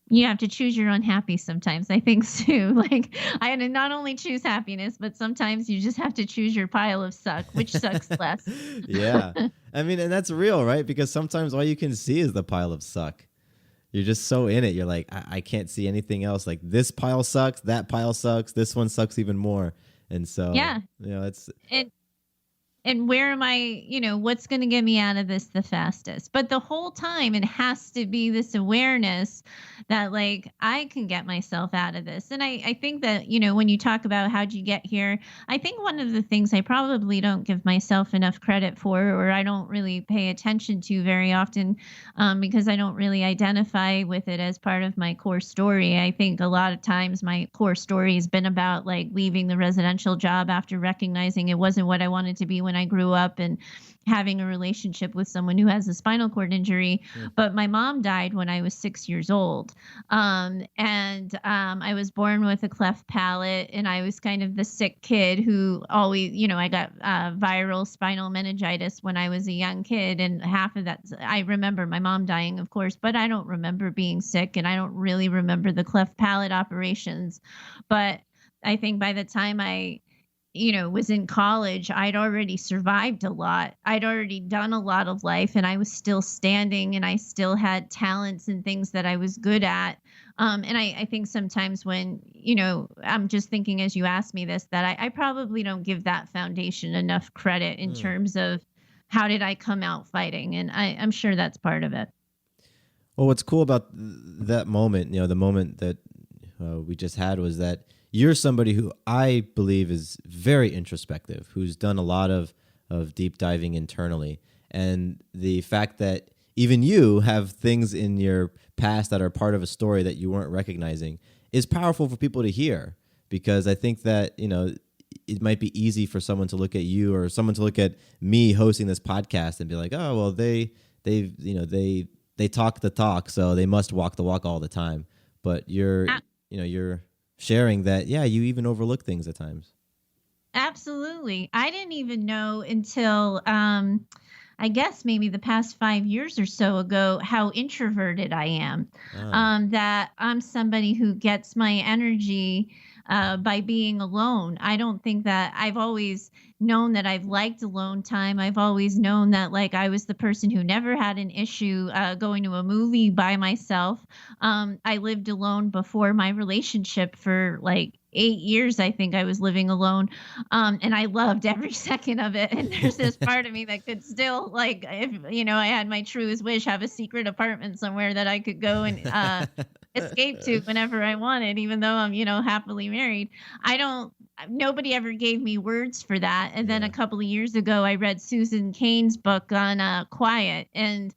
You have to choose your unhappy sometimes, I think, Sue. Like, I had to not only choose happiness, but sometimes you just have to choose your pile of suck, which sucks less. Yeah. I mean, and that's real, right? Because sometimes all you can see is the pile of suck. You're just so in it. You're like, I can't see anything else. Like, this pile sucks, that pile sucks, this one sucks even more. And so, yeah, it's... and where am I, what's going to get me out of this the fastest? But the whole time it has to be this awareness that like I can get myself out of this. And I think that, when you talk about how'd you get here, I think one of the things I probably don't give myself enough credit for, or I don't really pay attention to very often, because I don't really identify with it as part of my core story. I think a lot of times my core story has been about like leaving the residential job after recognizing it wasn't what I wanted to be when I grew up, and having a relationship with someone who has a spinal cord injury. But my mom died when I was 6 years old. I was born with a cleft palate, and I was kind of the sick kid who always, I got viral spinal meningitis when I was a young kid. And half of that, I remember my mom dying, of course, but I don't remember being sick, and I don't really remember the cleft palate operations. But I think by the time I was in college, I'd already survived a lot. I'd already done a lot of life, and I was still standing, and I still had talents and things that I was good at. And I think sometimes when, I'm just thinking as you asked me this, that I probably don't give that foundation enough credit in terms of how did I come out fighting? And I'm sure that's part of it. Well, what's cool about that moment, the moment that we just had, was that you're somebody who I believe is very introspective, who's done a lot of deep diving internally. And the fact that even you have things in your past that are part of a story that you weren't recognizing is powerful for people to hear, because I think that, it might be easy for someone to look at you or someone to look at me hosting this podcast and be like, oh, well, they talk the talk, so they must walk the walk all the time. But you're sharing that, you even overlook things at times. Absolutely. I didn't even know until, I guess maybe the past 5 years or so ago, how introverted I am. That I'm somebody who gets my energy by being alone. I don't think that I've always known that I've liked alone time. I've always known that like I was the person who never had an issue going to a movie by myself. I lived alone before my relationship for like 8 years. I think I was living alone. And I loved every second of it. And there's this part of me that could still, like, if, I had my truest wish, have a secret apartment somewhere that I could go and escape to whenever I wanted, even though I'm, happily married. Nobody ever gave me words for that. And then a couple of years ago, I read Susan Cain's book on quiet, and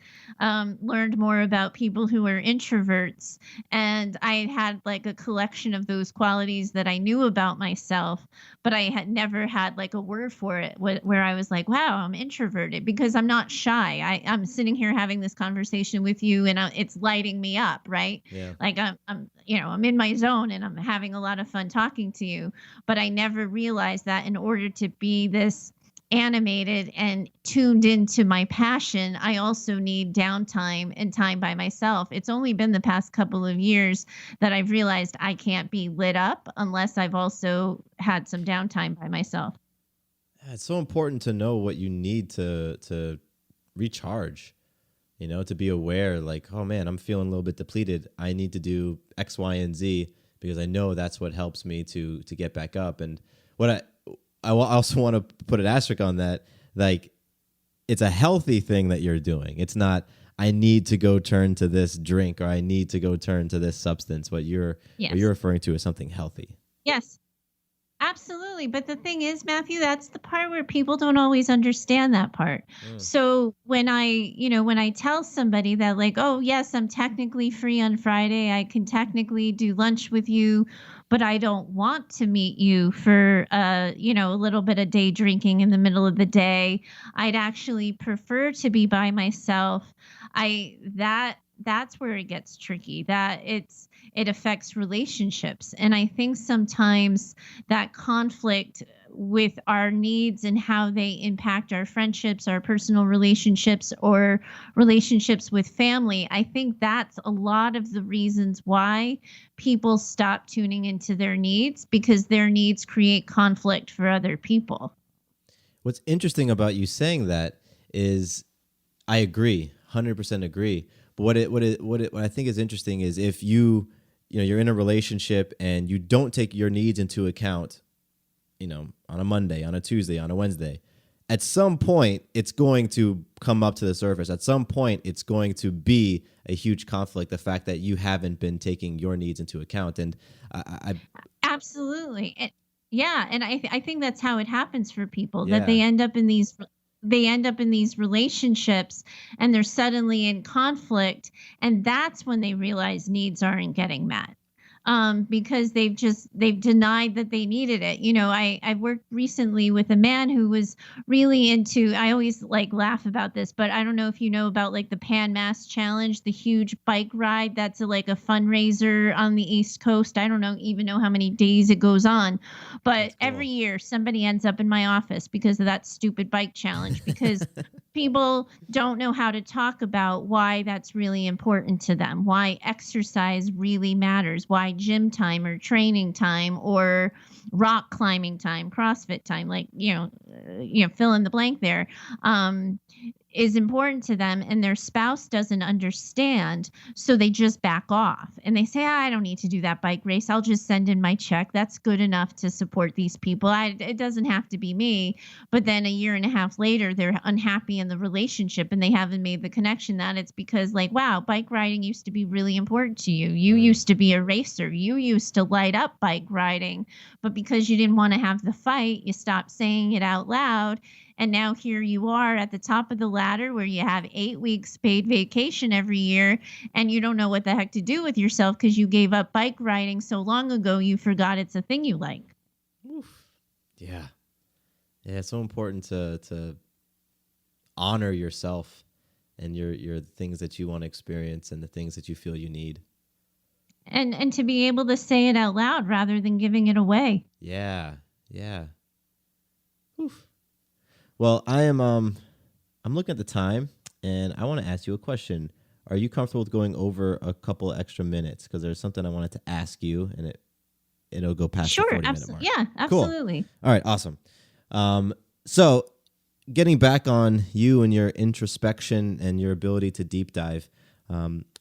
learned more about people who are introverts. And I had like a collection of those qualities that I knew about myself, but I had never had like a word for it where I was like, wow, I'm introverted, because I'm not shy. I'm sitting here having this conversation with you, and it's lighting me up, right? Yeah. Like I'm in my zone, and I'm having a lot of fun talking to you. But I never realized that in order to be this animated and tuned into my passion, I also need downtime and time by myself. It's only been the past couple of years that I've realized I can't be lit up unless I've also had some downtime by myself. It's so important to know what you need to recharge, to be aware, like, oh man, I'm feeling a little bit depleted. I need to do X, Y, and Z, because I know that's what helps me to get back up. And what I also want to put an asterisk on that, like, it's a healthy thing that you're doing. It's not, I need to go turn to this drink, or I need to go turn to this substance. What you're referring to is something healthy. Yes. Absolutely. But the thing is, Matthew, that's the part where people don't always understand that part. So when I tell somebody that like, oh, yes, I'm technically free on Friday, I can technically do lunch with you, but I don't want to meet you for, a little bit of day drinking in the middle of the day. I'd actually prefer to be by myself. That's where it gets tricky, that it affects relationships. And I think sometimes that conflict with our needs and how they impact our friendships, our personal relationships, or relationships with family, I think that's a lot of the reasons why people stop tuning into their needs, because their needs create conflict for other people. What's interesting about you saying that is, I agree, 100% agree. But what I think is interesting is if you're in a relationship and you don't take your needs into account, on a Monday, on a Tuesday, on a Wednesday, at some point it's going to come up to the surface. At some point it's going to be a huge conflict, the fact that you haven't been taking your needs into account. And I Absolutely. Yeah, and I think that's how it happens for people, that yeah, they end up in these relationships and they're suddenly in conflict, and that's when they realize needs aren't getting met. Because they've denied that they needed it. I worked recently with a man who was really into, I always like laugh about this, but I don't know if you know about like the Pan Mass Challenge, the huge bike ride that's like a fundraiser on the East Coast. I don't even know how many days it goes on, but that's every cool. year somebody ends up in my office because of that stupid bike challenge, because people don't know how to talk about why that's really important to them, why exercise really matters, why gym time or training time or rock climbing time, CrossFit time, like, fill in the blank there, um, is important to them, and their spouse doesn't understand. So they just back off and they say, I don't need to do that bike race. I'll just send in my check. That's good enough to support these people. It doesn't have to be me. But then a year and a half later, they're unhappy in the relationship and they haven't made the connection that it's because, like, wow, bike riding used to be really important to you. You Mm. used to be a racer. You used to light up bike riding. But because you didn't want to have the fight, you stopped saying it out loud. And now here you are at the top of the ladder where you have 8 weeks paid vacation every year and you don't know what the heck to do with yourself because you gave up bike riding so long ago you forgot it's a thing you like. Oof. Yeah. Yeah, it's so important to honor yourself and your things that you want to experience and the things that you feel you need. And to be able to say it out loud rather than giving it away. Yeah. Yeah. Oof. Well, I'm looking at the time and I want to ask you a question. Are you comfortable with going over a couple extra minutes? Because there's something I wanted to ask you and it'll go past the Sure, 40-minute mark. yeah, Cool. absolutely. All right, awesome. So getting back on you and your introspection and your ability to deep dive,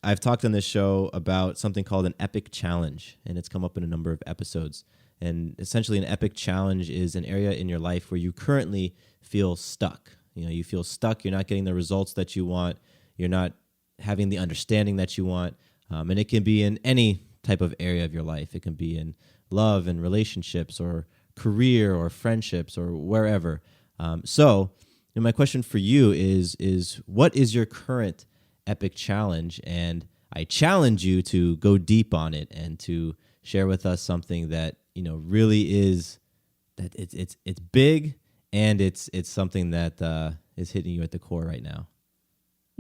I've talked on this show about something called an epic challenge, and it's come up in a number of episodes. And essentially, an epic challenge is an area in your life where you currently feel stuck. You feel stuck. You're not getting the results that you want. You're not having the understanding that you want. And it can be in any type of area of your life. It can be in love and relationships or career or friendships or wherever. So my question for you is what is your current epic challenge? And I challenge you to go deep on it and to share with us something that really is that it's big and it's something that is hitting you at the core right now.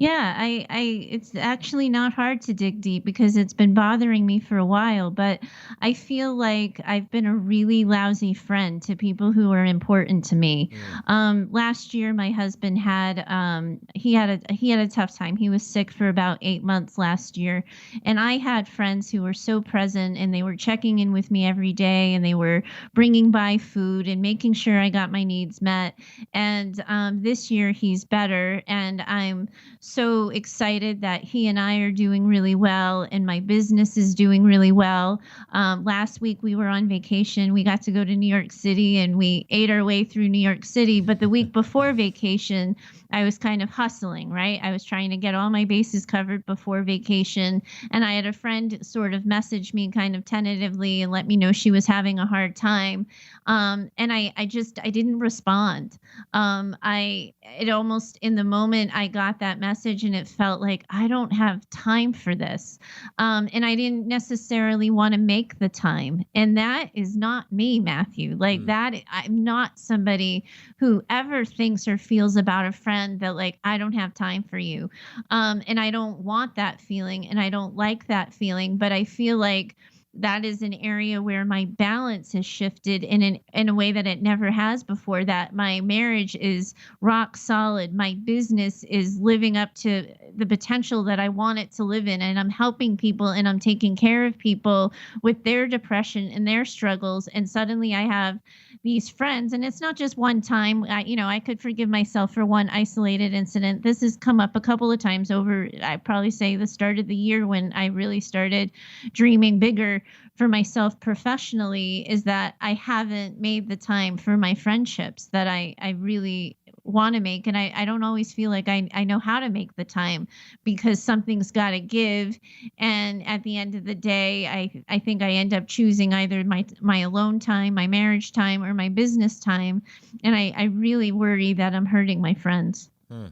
Yeah, it's actually not hard to dig deep because it's been bothering me for a while, but I feel like I've been a really lousy friend to people who are important to me. Mm. Last year, my husband he had a tough time. He was sick for about 8 months last year, and I had friends who were so present and they were checking in with me every day and they were bringing by food and making sure I got my needs met. And this year he's better, and I'm so excited that he and I are doing really well and my business is doing really well. Last week we were on vacation. We got to go to New York City and we ate our way through New York City. But the week before vacation, I was kind of hustling, right? I was trying to get all my bases covered before vacation. And I had a friend sort of message me kind of tentatively and let me know she was having a hard time. And I didn't respond. It almost in the moment I got that message and it felt like I don't have time for this. And I didn't necessarily want to make the time. And that is not me, Matthew. Like that, I'm not somebody who ever thinks or feels about a friend that like, I don't have time for you. And I don't want that feeling and I don't like that feeling, but I feel like that is an area where my balance has shifted in a way that it never has before, that my marriage is rock solid. My business is living up to the potential that I want it to live in. And I'm helping people and I'm taking care of people with their depression and their struggles. And suddenly I have these friends, and it's not just one time. I could forgive myself for one isolated incident. This has come up a couple of times over, I'd probably say the start of the year when I really started dreaming bigger for myself professionally, is that I haven't made the time for my friendships that I really want to make. And I don't always feel like I know how to make the time because something's got to give. And at the end of the day, I think I end up choosing either my alone time, my marriage time, or my business time. And I really worry that I'm hurting my friends. Oh,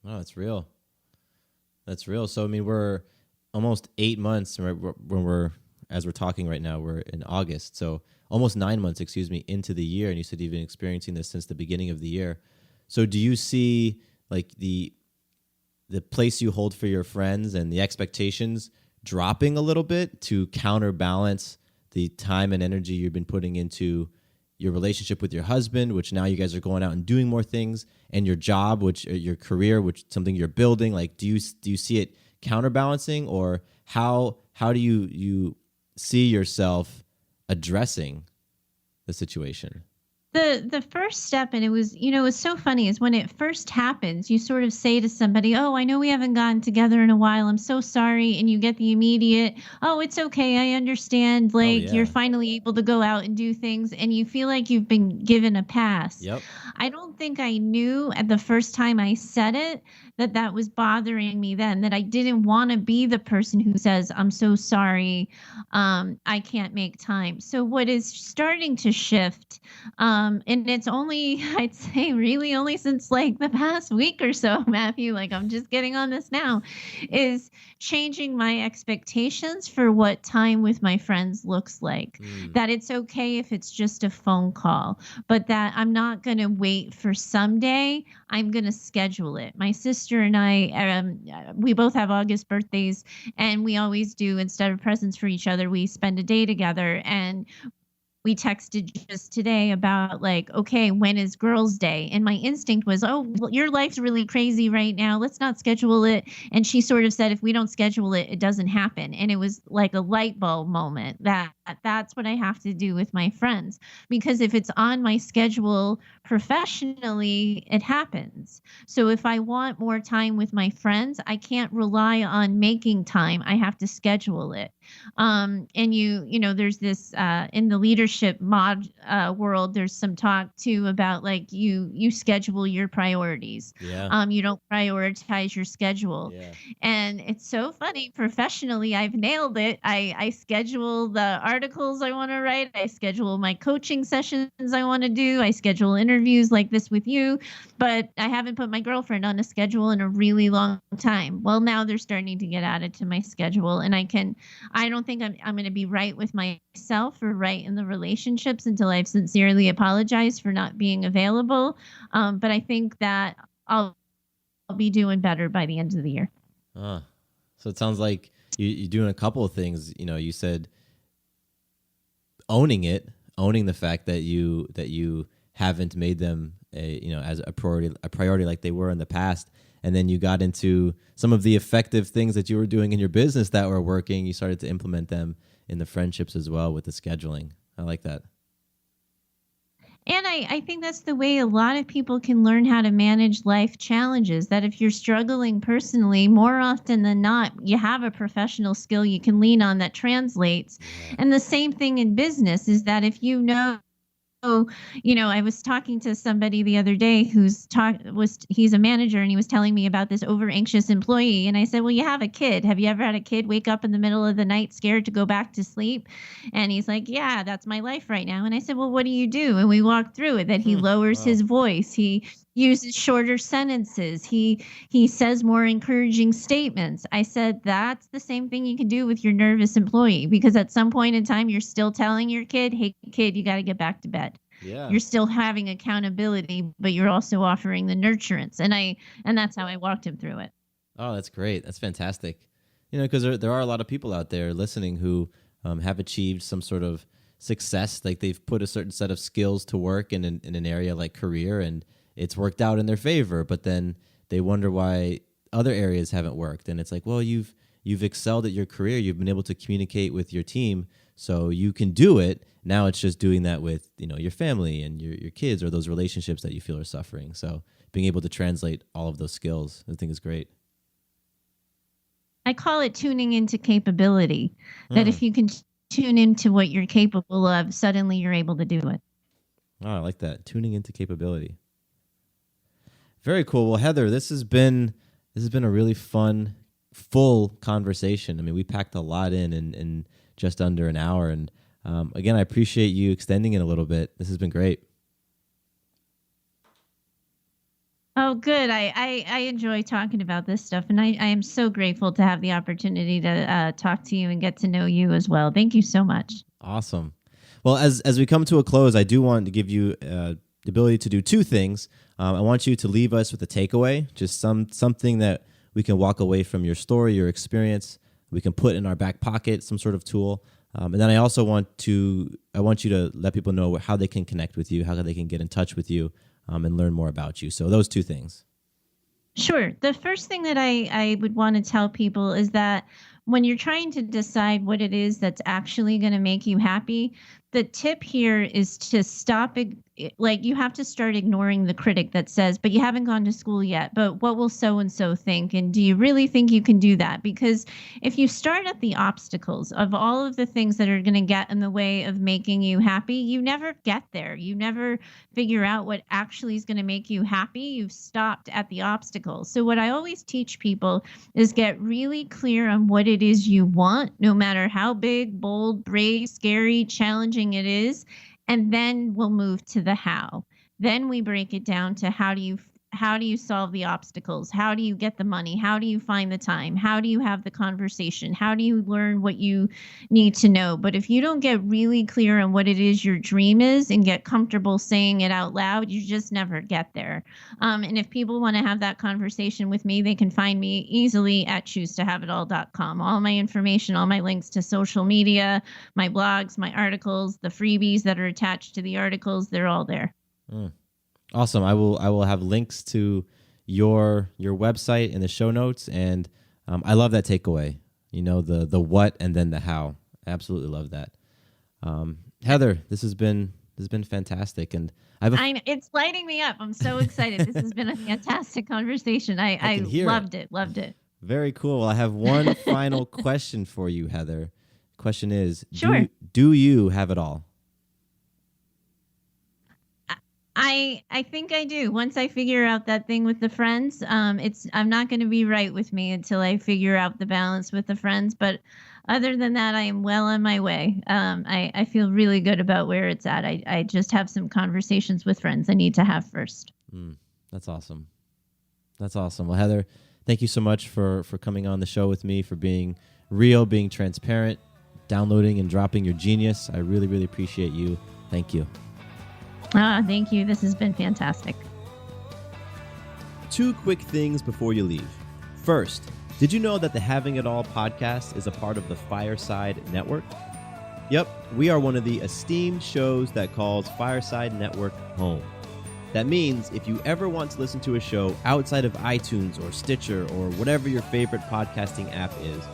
that's real. That's real. So, I mean, we're almost 8 months as we're talking right now, we're in August. So almost 9 months, into the year. And you said you've been experiencing this since the beginning of the year. So do you see like the place you hold for your friends and the expectations dropping a little bit to counterbalance the time and energy you've been putting into your relationship with your husband, which now you guys are going out and doing more things, and your job, which your career, which something you're building? Like, do you see it counterbalancing, or how do you see yourself addressing the situation? The first step, and it was, it's so funny, is when it first happens, you sort of say to somebody, "Oh, I know we haven't gotten together in a while. I'm so sorry." And you get the immediate, "Oh, it's okay. I understand." Like, you're finally able to go out and do things, and you feel like you've been given a pass. Yep. I don't think I knew at the first time I said it that was bothering me then, that I didn't want to be the person who says, "I'm so sorry. I can't make time." So what is starting to shift, and it's only, I'd say, really only since like the past week or so, Matthew, like I'm just getting on this now, is changing my expectations for what time with my friends looks like. That it's okay if it's just a phone call, but that I'm not going to wait for someday. I'm going to schedule it. My sister and I, we both have August birthdays, and we always do, instead of presents for each other, we spend a day together. And we texted just today about like, okay, when is girls' day? And my instinct was, oh, well, your life's really crazy right now. Let's not schedule it. And she sort of said, if we don't schedule it, it doesn't happen. And it was like a light bulb moment that's what I have to do with my friends. Because if it's on my schedule professionally, it happens. So if I want more time with my friends, I can't rely on making time. I have to schedule it. And there's this in the leadership world, there's some talk too about like you schedule your priorities. Yeah. You don't prioritize your schedule. Yeah. And it's so funny. Professionally, I've nailed it. I schedule the articles I want to write. I schedule my coaching sessions I want to do. I schedule interviews like this with you, but I haven't put my girlfriend on a schedule in a really long time. Well, now they're starting to get added to my schedule, and I don't think I'm going to be right with myself or right in the relationships until I've sincerely apologized for not being available. But I think that I'll be doing better by the end of the year. So it sounds like you're doing a couple of things. You said owning the fact that you haven't made them as a priority like they were in the past. And then you got into some of the effective things that you were doing in your business that were working. You started to implement them in the friendships as well with the scheduling. I like that. And I think that's the way a lot of people can learn how to manage life challenges, that if you're struggling personally, more often than not, you have a professional skill you can lean on that translates. Yeah. And the same thing in business is that if I was talking to somebody the other day he's a manager, and he was telling me about this over anxious employee. And I said, well, you have a kid. Have you ever had a kid wake up in the middle of the night scared to go back to sleep? And he's like, yeah, that's my life right now. And I said, well, what do you do? And we walked through it, that he lowers his voice. He uses shorter sentences. He says more encouraging statements. I said, that's the same thing you can do with your nervous employee, because at some point in time, you're still telling your kid, hey, kid, you got to get back to bed. Yeah. You're still having accountability, but you're also offering the nurturance. And that's how I walked him through it. Oh, that's great. That's fantastic. Because there are a lot of people out there listening who have achieved some sort of success. Like they've put a certain set of skills to work in an area like career, and it's worked out in their favor, but then they wonder why other areas haven't worked. And it's like, well, you've excelled at your career. You've been able to communicate with your team, so you can do it. Now it's just doing that with, your family and your kids, or those relationships that you feel are suffering. So being able to translate all of those skills, I think is great. I call it tuning into capability, that if you can tune into what you're capable of, suddenly you're able to do it. Oh, I like that. Tuning into capability. Very cool. Well, Heather, this has been a really fun, full conversation. I mean, we packed a lot in just under an hour. And again, I appreciate you extending it a little bit. This has been great. Oh, good. I enjoy talking about this stuff, and I am so grateful to have the opportunity to talk to you and get to know you as well. Thank you so much. Awesome. Well, as we come to a close, I do want to give you the ability to do two things. I want you to leave us with a takeaway, just something that we can walk away from your story, your experience. We can put in our back pocket, some sort of tool. And then I also want you to let people know how they can connect with you, how they can get in touch with you, and learn more about you. So those two things. Sure. The first thing that I would want to tell people is that when you're trying to decide what it is that's actually going to make you happy, the tip here is to stop. Like, you have to start ignoring the critic that says, but you haven't gone to school yet, but what will so-and-so think? And do you really think you can do that? Because if you start at the obstacles of all of the things that are going to get in the way of making you happy, you never get there. You never figure out what actually is going to make you happy. You've stopped at the obstacles. So what I always teach people is get really clear on what it is you want, no matter how big, bold, brave, scary, challenging it is. And then we'll move to the how. Then we break it down to how do you solve the obstacles? How do you get the money? How do you find the time? How do you have the conversation? How do you learn what you need to know? But if you don't get really clear on what it is your dream is and get comfortable saying it out loud, you just never get there. And if people want to have that conversation with me, they can find me easily at choosetohaveitall.com. All my information, all my links to social media, my blogs, my articles, the freebies that are attached to the articles, they're all there. Awesome. I will have links to your website in the show notes, and I love that takeaway. You know, the what and then the how. I absolutely love that. Heather, this has been fantastic, and it's lighting me up. I'm so excited. This has been a fantastic conversation. I loved it. Loved it. Very cool. I have one final question for you, Heather. Question is, sure. Do you have it all? I think I do. Once I figure out that thing with the friends, I'm not going to be right with me until I figure out the balance with the friends. But other than that, I am well on my way. I feel really good about where it's at. I just have some conversations with friends I need to have first. That's awesome. That's awesome. Well, Heather, thank you so much for coming on the show with me, for being real, being transparent, downloading and dropping your genius. I really, really appreciate you. Thank you. Thank you. This has been fantastic. Two quick things before you leave. First, did you know that the Having It All podcast is a part of the Fireside Network? Yep, we are one of the esteemed shows that calls Fireside Network home. That means if you ever want to listen to a show outside of iTunes or Stitcher or whatever your favorite podcasting app is,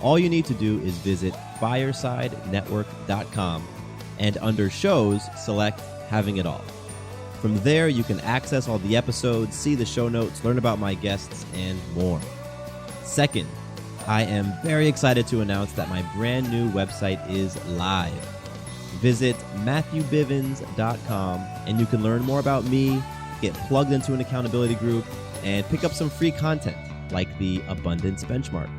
all you need to do is visit firesidenetwork.com and under shows, select Having It All. From there, you can access all the episodes, see the show notes, learn about my guests, and more. Second, I am very excited to announce that my brand new website is live. Visit MatthewBivens.com and you can learn more about me, get plugged into an accountability group, and pick up some free content like the Abundance Benchmark.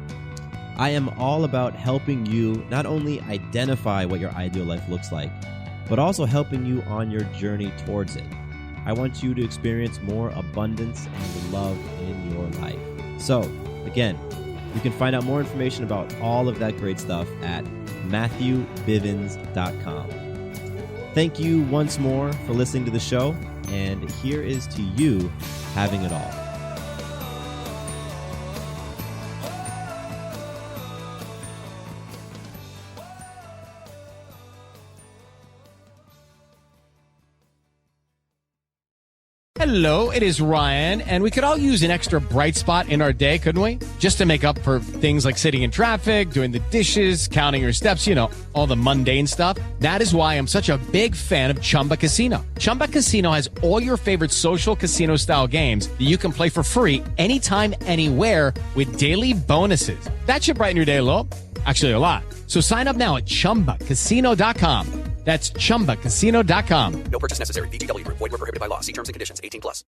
I am all about helping you not only identify what your ideal life looks like, but also helping you on your journey towards it. I want you to experience more abundance and love in your life. So, again, you can find out more information about all of that great stuff at MatthewBivens.com. Thank you once more for listening to the show, and here is to you having it all. Hello, it is Ryan, and we could all use an extra bright spot in our day, couldn't we? Just to make up for things like sitting in traffic, doing the dishes, counting your steps, you know, all the mundane stuff. That is why I'm such a big fan of Chumba Casino. Chumba Casino has all your favorite social casino-style games that you can play for free anytime, anywhere with daily bonuses. That should brighten your day a little. Actually, a lot. So sign up now at ChumbaCasino.com. That's ChumbaCasino.com. No purchase necessary. VGW Group. Void where prohibited by law. See terms and conditions. 18+.